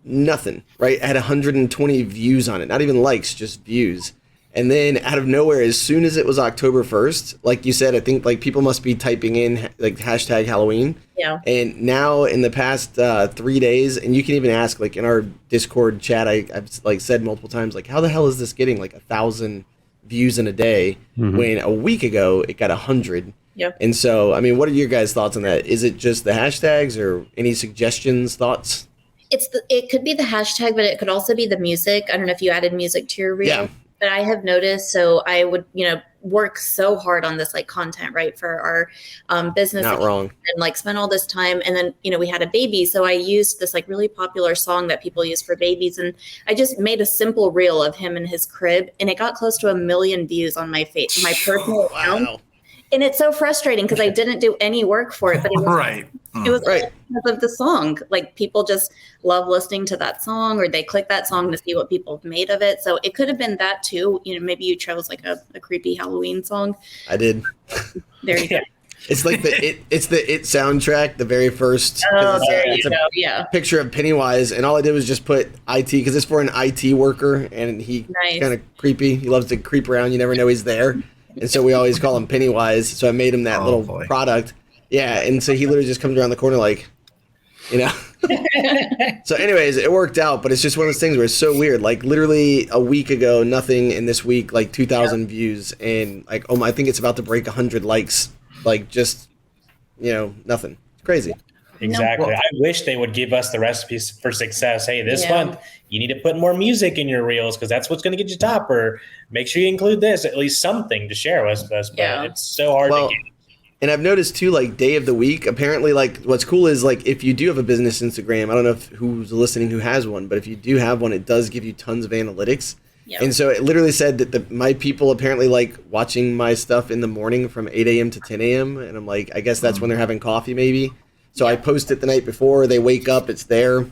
nothing. Right, I had 120 views on it, not even likes, just views. And then out of nowhere, as soon as it was October 1st, like you said, I think like people must be typing in like hashtag Halloween. Yeah. And now in the past 3 days, and you can even ask like in our Discord chat, I've like said multiple times, like how the hell is this getting like 1,000 views in a day when a week ago it got 100? Yep. And so, I mean, what are your guys' thoughts on that? Is it just the hashtags or any suggestions, thoughts? It could be the hashtag, but it could also be the music. I don't know if you added music to your reel. Yeah. But I have noticed, so I would, work so hard on this like content, right, for our business. Not wrong. And like spend all this time. And then, we had a baby. So I used this like really popular song that people use for babies. And I just made a simple reel of him in his crib. And it got close to 1 million views on my my personal account. Wow. And it's so frustrating because I didn't do any work for it, but it was It was Right. because of the song. Like people just love listening to that song, or they click that song to see what people have made of it. So it could have been that too. Maybe you chose like a creepy Halloween song. I did. There you go. It's like it's the It soundtrack, the very first. Oh, there it's you a go. Yeah. picture of Pennywise, and all I did was just put IT because it's for an IT worker, and he's Nice. kind of creepy. He loves to creep around. You never know he's there, and so we always call him Pennywise. So I made him that little product. Yeah, and so he literally just comes around the corner like, So anyways, it worked out, but it's just one of those things where it's so weird. Like literally a week ago, nothing, and this week like 2,000 views, and like I think it's about to break 100 likes. Like just nothing. It's crazy. Exactly. I wish they would give us the recipes for success. Hey, this month you need to put more music in your reels because that's what's going to get you top, or make sure you include this, at least something to share with us. But it's so hard to get. And I've noticed too, like day of the week, apparently like what's cool is like if you do have a business Instagram, I don't know if who's listening who has one, but if you do have one, it does give you tons of analytics. Yep. And so it literally said that my people apparently like watching my stuff in the morning from 8 a.m. to 10 a.m. And I'm like, I guess that's when they're having coffee maybe. So I post it the night before, they wake up, it's there,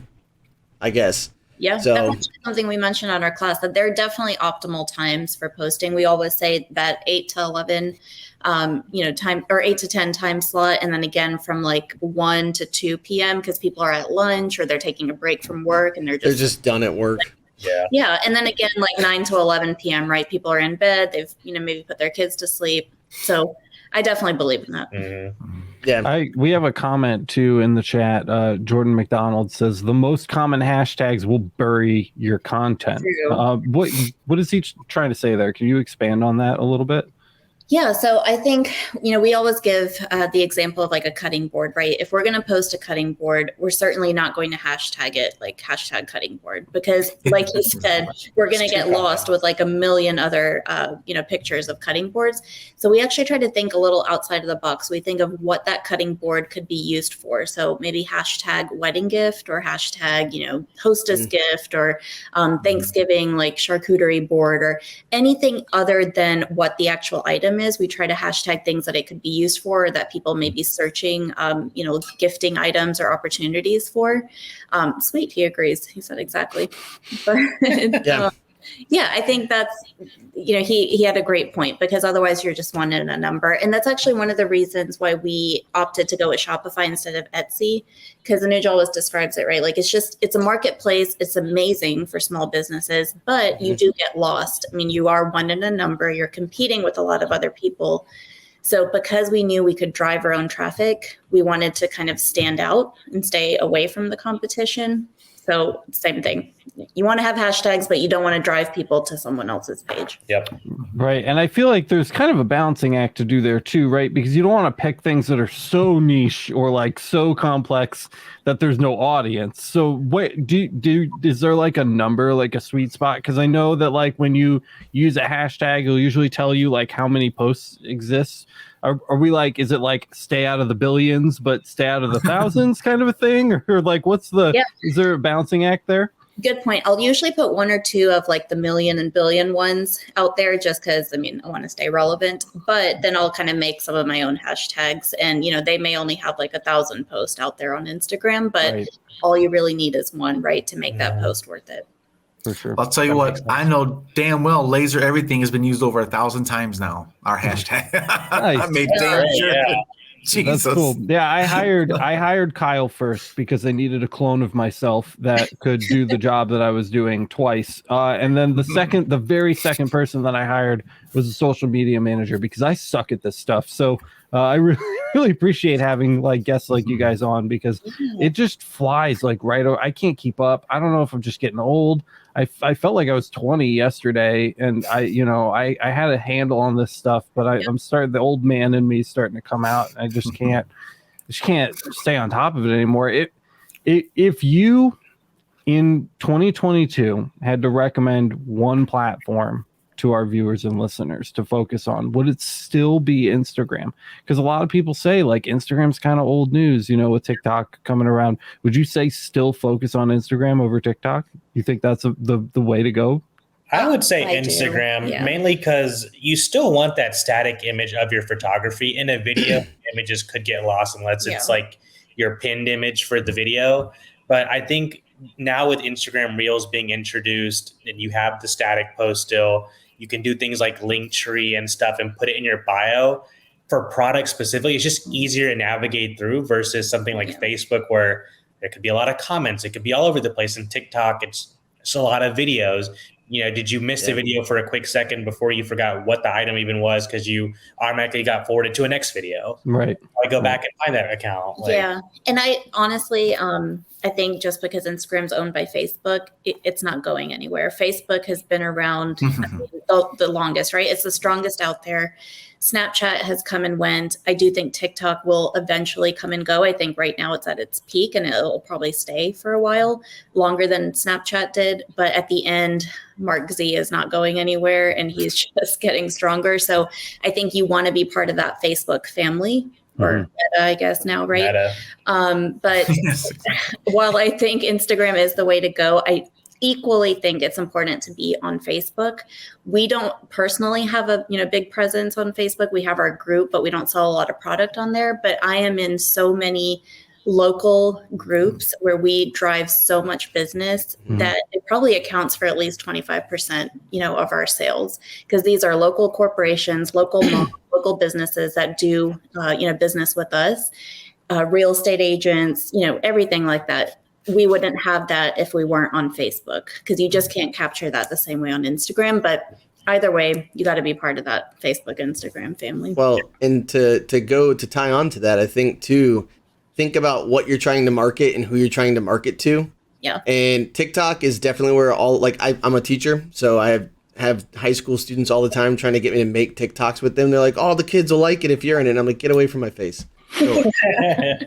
I guess. Yeah, So- that's actually something we mentioned on our class, that there are definitely optimal times for posting. We always say that 8 to 11, time, or 8 to 10 time slot. And then again from like 1 to 2 p.m. because people are at lunch or they're taking a break from work and they're just done at work. Yeah. And then again, like 9 to 11 p.m., right? People are in bed. They've, maybe put their kids to sleep. So I definitely believe in that. Mm-hmm. Yeah. We have a comment too in the chat. Jordan McDonald says the most common hashtags will bury your content. What is he trying to say there? Can you expand on that a little bit? Yeah, so I think, we always give the example of like a cutting board, right? If we're going to post a cutting board, we're certainly not going to hashtag it like hashtag cutting board, because like you said, we're going to get lost with like a million other, pictures of cutting boards. So we actually try to think a little outside of the box. We think of what that cutting board could be used for. So maybe hashtag wedding gift, or hashtag, hostess gift, or Thanksgiving, like charcuterie board, or anything other than what the actual item is. We try to hashtag things that it could be used for, or that people may be searching, gifting items or opportunities for. Sweet, he agrees. He said exactly. But yeah, I think that's, he had a great point, because otherwise you're just wanting a number. And that's actually one of the reasons why we opted to go with Shopify instead of Etsy, because Anuj always describes it, right? Like, it's a marketplace. It's amazing for small businesses, but you do get lost. I mean, you are one in a number. You're competing with a lot of other people. So because we knew we could drive our own traffic, we wanted to kind of stand out and stay away from the competition. So same thing. You want to have hashtags, but you don't want to drive people to someone else's page. Yep. Right. And I feel like there's kind of a balancing act to do there too, right? Because you don't want to pick things that are so niche or like so complex that there's no audience. So what is there like a number, like a sweet spot? Because I know that like when you use a hashtag, it'll usually tell you like how many posts exist. Are we like, is it like stay out of the billions, but stay out of the thousands kind of a thing? Or like, is there a balancing act there? Good point. I'll usually put 1 or 2 of like the million and billion ones out there, just because, I want to stay relevant, but then I'll kind of make some of my own hashtags, and, they may only have like 1,000 posts out there on Instagram, but all you really need is one, right, to make that post worth it. For sure. I'll tell you what, I know damn well Laser Everything has been used over 1,000 times now. Our hashtag. Nice. I made damn sure. Yeah. Jesus. That's cool. Yeah, I hired Kyle first because I needed a clone of myself that could do the job that I was doing twice. And then the very second person that I hired was a social media manager, because I suck at this stuff. So I really appreciate having like guests like you guys on, because it just flies like right over. I can't keep up. I don't know if I'm just getting old. I felt like I was 20 yesterday, and I had a handle on this stuff, but I'm starting, the old man in me is starting to come out. I just can't stay on top of it anymore. If you in 2022 had to recommend one platform to our viewers and listeners to focus on, would it still be Instagram? Because a lot of people say like Instagram's kind of old news, with TikTok coming around. Would you say still focus on Instagram over TikTok? You think that's the way to go? I would say I Instagram, do. mainly because you still want that static image of your photography. In a video, images could get lost unless it's like your pinned image for the video. But I think now with Instagram Reels being introduced, and you have the static post still, you can do things like Linktree and stuff and put it in your bio. For products specifically, it's just easier to navigate through versus something like Facebook, where there could be a lot of comments. It could be all over the place. And TikTok, it's a lot of videos. Did you miss the video for a quick second before you forgot what the item even was because you automatically got forwarded to a next video? Right. I go back and find that account. Yeah. And I honestly, I think just because Instagram's owned by Facebook, it's not going anywhere. Facebook has been around the longest, right? It's the strongest out there. Snapchat has come and went. I do think TikTok will eventually come and go. I think right now it's at its peak, and it'll probably stay for a while, longer than Snapchat did. But at the end, Mark Z is not going anywhere, and he's just getting stronger. So I think you want to be part of that Facebook family, or Meta, I guess now, right? Meta. But while I think Instagram is the way to go, I equally think it's important to be on Facebook. We don't personally have a big presence on Facebook. We have our group, but we don't sell a lot of product on there. But I am in so many local groups where we drive so much business that it probably accounts for at least 25%, of our sales, because these are local corporations, local malls, local businesses that do, business with us, real estate agents, everything like that. We wouldn't have that if we weren't on Facebook, because you just can't capture that the same way on Instagram. But either way, you got to be part of that Facebook, Instagram family. Well, and to tie on to that, I think too, think about what you're trying to market and who you're trying to market to. Yeah. And TikTok is definitely where I'm a teacher, so I have high school students all the time trying to get me to make TikToks with them. They're like, "Oh, the kids will like it if you're in it." And I'm like, "Get away from my face." So,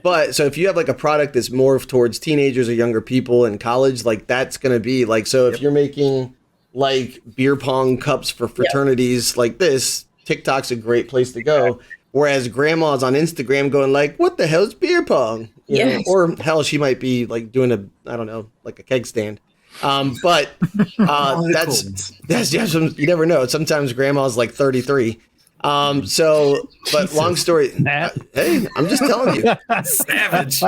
but so if you have like a product that's more towards teenagers or younger people in college, like that's going to be like, so if you're making like beer pong cups for fraternities like this, TikTok's a great place to go. Whereas grandma's on Instagram going like, what the hell's beer pong? You know? Or hell, she might be like doing like a keg stand. But that's you never know. Sometimes grandma's like 33. But long story, hey, I'm just telling you, Savage.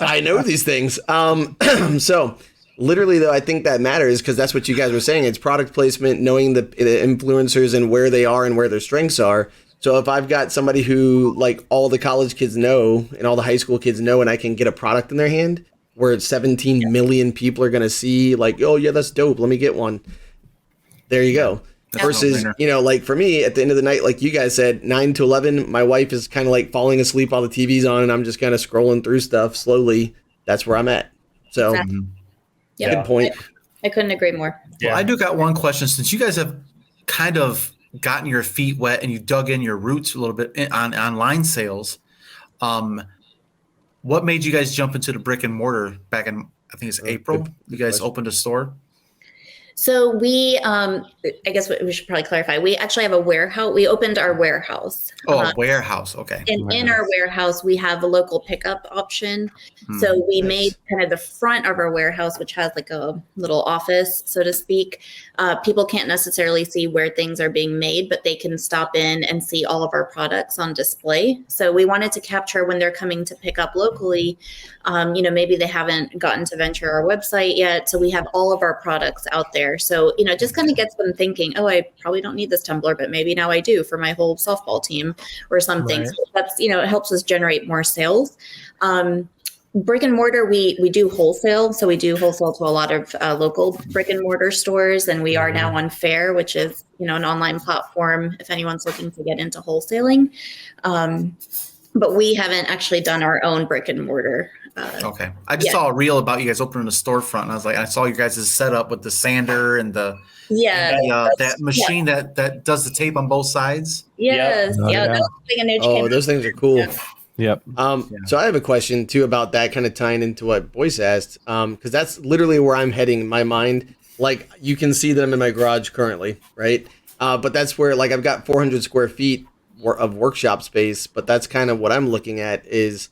I know these things. So literally though, I think that matters because that's what you guys were saying. It's product placement, knowing the influencers and where they are and where their strengths are. So if I've got somebody who like all the college kids know and all the high school kids know, and I can get a product in their hand where 17 million people are going to see like, oh yeah, that's dope. Let me get one. There you go. Versus, like for me at the end of the night, like you guys said, 9 to 11, my wife is kind of like falling asleep while the TV's on and I'm just kind of scrolling through stuff slowly. That's where I'm at. So good point. I couldn't agree more. Yeah. Well, I do got one question. Since you guys have kind of gotten your feet wet and you dug in your roots a little bit on online sales, what made you guys jump into the brick and mortar back in, I think it's April? You guys opened a store? So we, I guess we should probably clarify. We actually have a warehouse. We opened our warehouse. Oh, warehouse. Okay. And in our warehouse, we have a local pickup option. So we made kind of the front of our warehouse, which has like a little office, so to speak. People can't necessarily see where things are being made, but they can stop in and see all of our products on display. So we wanted to capture when they're coming to pick up locally, maybe they haven't gotten to venture our website yet. So we have all of our products out there. So, it just kind of gets them thinking, oh, I probably don't need this tumbler, but maybe now I do for my whole softball team or something. Right. So that's, it helps us generate more sales. Brick and mortar, we do wholesale. So we do wholesale to a lot of local brick and mortar stores. And we are now on Fair, which is, an online platform if anyone's looking to get into wholesaling. But we haven't actually done our own brick and mortar. Okay. I just saw a reel about you guys opening a storefront. And I was like, I saw you guys' setup with the sander and the that machine that does the tape on both sides. Yes. Those things are cool. Yeah. Yep. So I have a question too about that, kind of tying into what Boyce asked, because that's literally where I'm heading in my mind. Like you can see that I'm in my garage currently, right? But that's where like I've got 400 square feet of workshop space, but that's kind of what I'm looking at is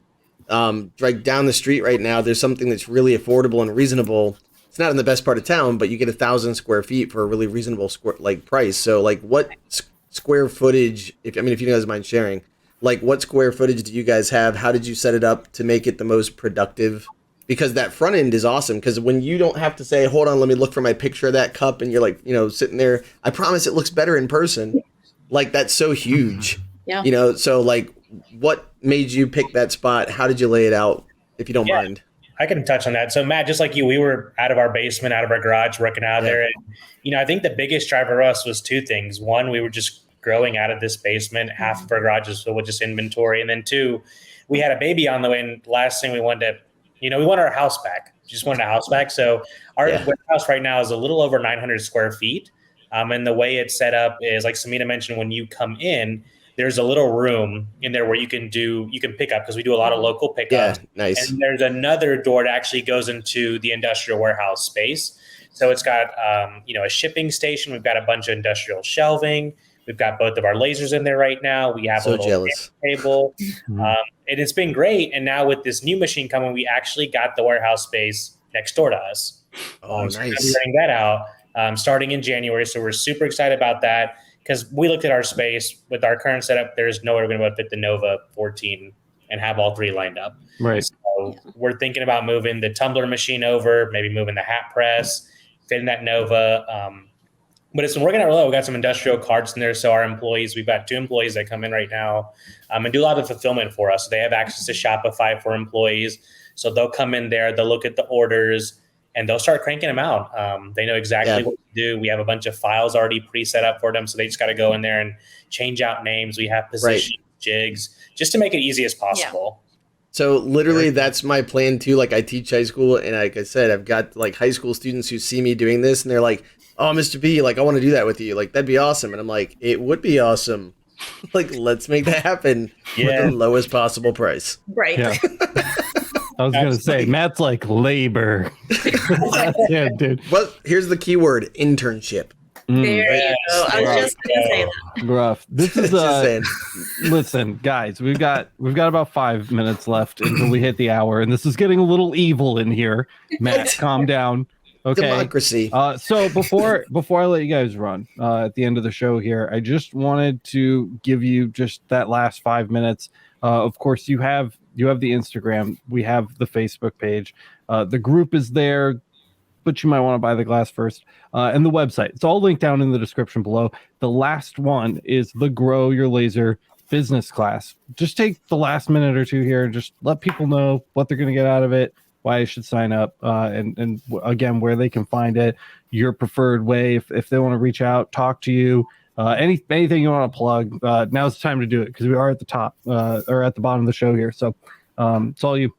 like down the street right now. There's something that's really affordable and reasonable. It's not in the best part of town, but you get 1,000 square feet for a really reasonable price. So like what square footage, if you guys mind sharing, like what square footage do you guys have? How did you set it up to make it the most productive? Because that front end is awesome. Because when you don't have to say, hold on, let me look for my picture of that cup. And you're like, sitting there, I promise it looks better in person. Like that's so huge. Yeah. So like what made you pick that spot? How did you lay it out? If you don't mind. I can touch on that. So Matt, just like you, we were out of our basement, out of our garage, working out there. And, I think the biggest driver for us was two things. One, we were just growing out of this basement. Half of our garage is filled with just inventory. And then two, we had a baby on the way. And last thing we wanted to, we want our house back. Just wanted a house back. So our warehouse right now is a little over 900 square feet. And the way it's set up is, like Samina mentioned, when you come in, there's a little room in there where you can pick up, because we do a lot of local pickups. Yeah, nice. And there's another door that actually goes into the industrial warehouse space. So it's got, a shipping station. We've got a bunch of industrial shelving. We've got both of our lasers in there right now. We have a little table. And it's been great. And now with this new machine coming, we actually got the warehouse space next door to us. Oh, nice. So we're figuring that out starting in January. So we're super excited about that. Because we looked at our space with our current setup, there's nowhere we're going to fit the Nova 14 and have all three lined up. Right. So So we're thinking about moving the tumbler machine over, maybe moving the hat press, fitting that Nova. But it's been working out really well. We got some industrial carts in there. So our employees, we've got 2 employees that come in right now and do a lot of fulfillment for us. So they have access to Shopify for employees. So they'll come in there, they'll look at the orders, and they'll start cranking them out. They know exactly what to do. We have a bunch of files already pre-set up for them. So they just got to go in there and change out names. We have position jigs just to make it easy as possible. So literally that's my plan too. Like I teach high school, and like I said, I've got like high school students who see me doing this and they're like, "Oh, Mr. B, like I want to do that with you. Like that'd be awesome." And I'm like, "It would be awesome. Like let's make that happen with the lowest possible price." Right. Yeah. I was going to say, Matt's like labor. Yeah, dude. Well, here's the key word: internship. There you go. I was just going to say that. Rough. This is listen, guys, we've got about 5 minutes left until we hit the hour, and this is getting a little evil in here. Matt, calm down. Okay. Democracy. So before I let you guys run at the end of the show here, I just wanted to give you just that last 5 minutes. Of course, you have the Instagram. We have the Facebook page. The group is there, but you might want to buy the glass first. And the website. It's all linked down in the description below. The last one is the Grow Your Laser business class. Just take the last minute or 2 here and just let people know what they're going to get out of it, why you should sign up, and again, where they can find it, your preferred way. If they want to reach out, talk to you, anything you want to plug, now's the time to do it because we are at the top or at the bottom of the show here. So it's all you.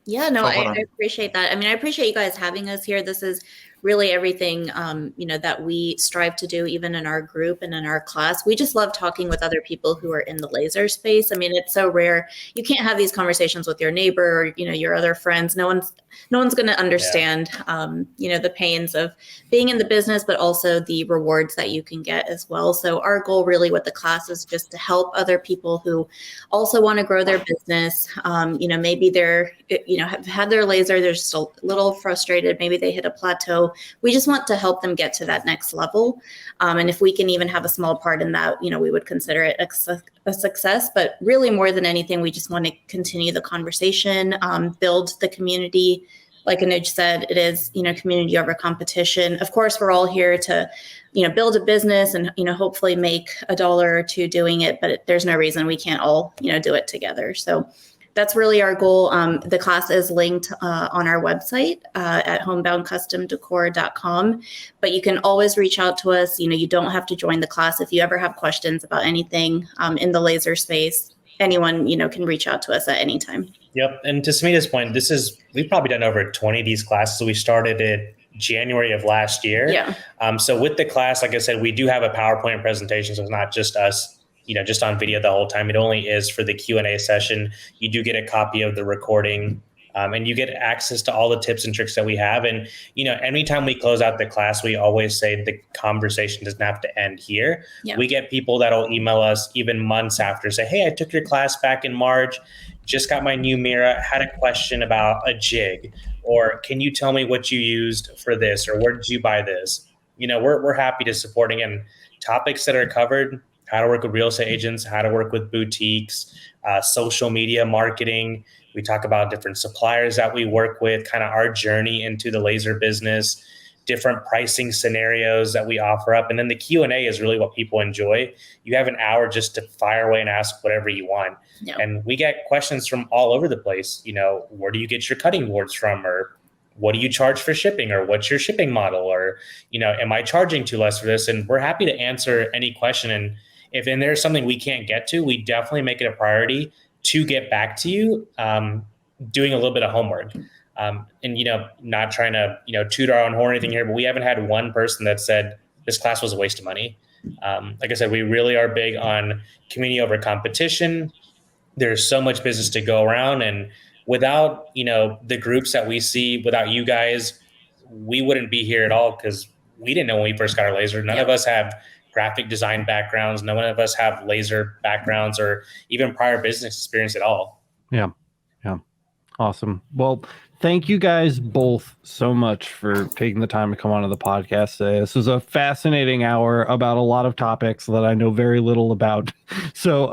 Yeah, no, I appreciate that. I mean, I appreciate you guys having us here. This is really everything, that we strive to do, even in our group and in our class. We just love talking with other people who are in the laser space. I mean, it's so rare. You can't have these conversations with your neighbor or, your other friends. No one's going to understand, the pains of being in the business, but also the rewards that you can get as well. So our goal really with the class is just to help other people who also want to grow their business. Maybe they're, have had their laser, they're just a little frustrated. Maybe they hit a plateau. We just want to help them get to that next level. And if we can even have a small part in that, we would consider it a success. But really, more than anything, we just want to continue the conversation, build the community. Like Anuj said, it is, community over competition. Of course, we're all here to, build a business and, hopefully make $1 or $2 doing it. But there's no reason we can't all, do it together. So that's really our goal. The class is linked on our website at homeboundcustomdecor.com, but you can always reach out to us. You don't have to join the class. If you ever have questions about anything in the laser space, anyone, can reach out to us at any time. Yep. And to Smita's point, we've probably done over 20 of these classes. We started it January of last year. Yeah. So with the class, like I said, we do have a PowerPoint presentation. So it's not just us, just on video the whole time. It only is for the Q&A session. You do get a copy of the recording, and you get access to all the tips and tricks that we have. And, anytime we close out the class, we always say the conversation doesn't have to end here. Yeah. We get people that'll email us even months after, say, "Hey, I took your class back in March, just got my new mirror, had a question about a jig, or can you tell me what you used for this, or where did you buy this?" We're happy to supporting, and topics that are covered: how to work with real estate agents, how to work with boutiques, social media marketing. We talk about different suppliers that we work with, kind of our journey into the laser business, different pricing scenarios that we offer up. And then the Q&A is really what people enjoy. You have an hour just to fire away and ask whatever you want. Yeah. And we get questions from all over the place. Where do you get your cutting boards from? Or what do you charge for shipping? Or what's your shipping model? Or, am I charging too less for this? And we're happy to answer any question. And if there's something we can't get to, we definitely make it a priority to get back to you, doing a little bit of homework. And, not trying to, toot our own horn or anything here, but we haven't had one person that said this class was a waste of money. Like I said, we really are big on community over competition. There's so much business to go around. And without, the groups that we see, without you guys, we wouldn't be here at all, because we didn't know when we first got our laser. None of us have graphic design backgrounds. None of us have laser backgrounds or even prior business experience at all. Yeah. Awesome. Well, thank you guys both so much for taking the time to come onto the podcast today. This was a fascinating hour about a lot of topics that I know very little about. So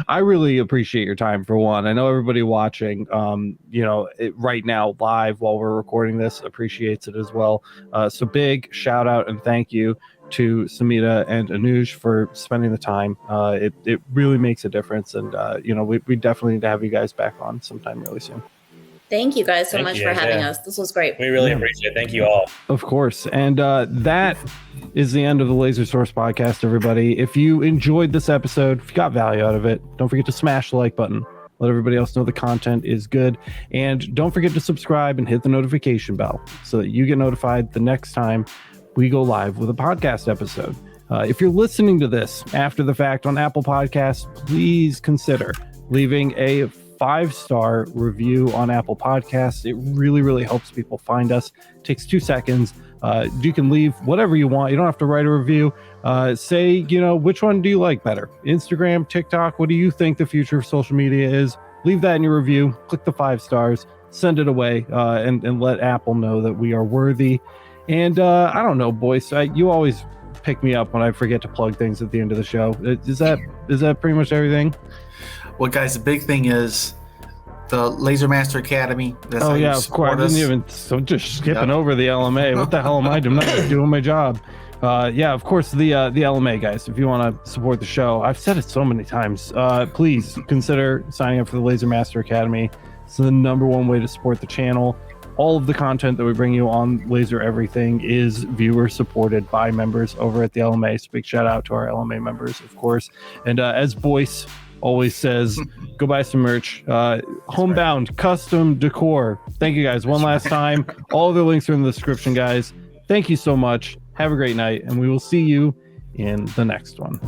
I really appreciate your time, for one. I know everybody watching, right now live while we're recording this appreciates it as well. So big shout out and thank you to Samita and Anuj for spending the time. It really makes a difference. And, we definitely need to have you guys back on sometime really soon. Thank you guys so much for having us. This was great. We really appreciate it. Thank you all. Of course. And that is the end of the Laser Source podcast, everybody. If you enjoyed this episode, if you got value out of it, don't forget to smash the like button. Let everybody else know the content is good. And don't forget to subscribe and hit the notification bell so that you get notified the next time we go live with a podcast episode. If you're listening to this after the fact on Apple Podcasts, please consider leaving a 5-star review on Apple Podcasts. It really, really helps people find us. It takes 2 seconds. You can leave whatever you want. You don't have to write a review. Say, which one do you like better? Instagram, TikTok? What do you think the future of social media is? Leave that in your review. Click the 5 stars. Send it away and let Apple know that we are worthy. And I don't know, boys. You always pick me up when I forget to plug things at the end of the show. Is that pretty much everything? Well, guys, the big thing is the Laser Master Academy. That's of course. I didn't even. So just skipping over the LMA. What the hell am I doing? I'm not doing my job. Of course, the LMA, guys. If you want to support the show, I've said it so many times. Please consider signing up for the Laser Master Academy. It's the #1 way to support the channel. All of the content that we bring you on Laser Everything is viewer supported by members over at the LMA. So big shout out to our LMA members, of course. And as Boyce always says, go buy some merch. Homebound custom decor. Thank you guys one last time. All the links are in the description, guys. Thank you so much. Have a great night, and we will see you in the next one.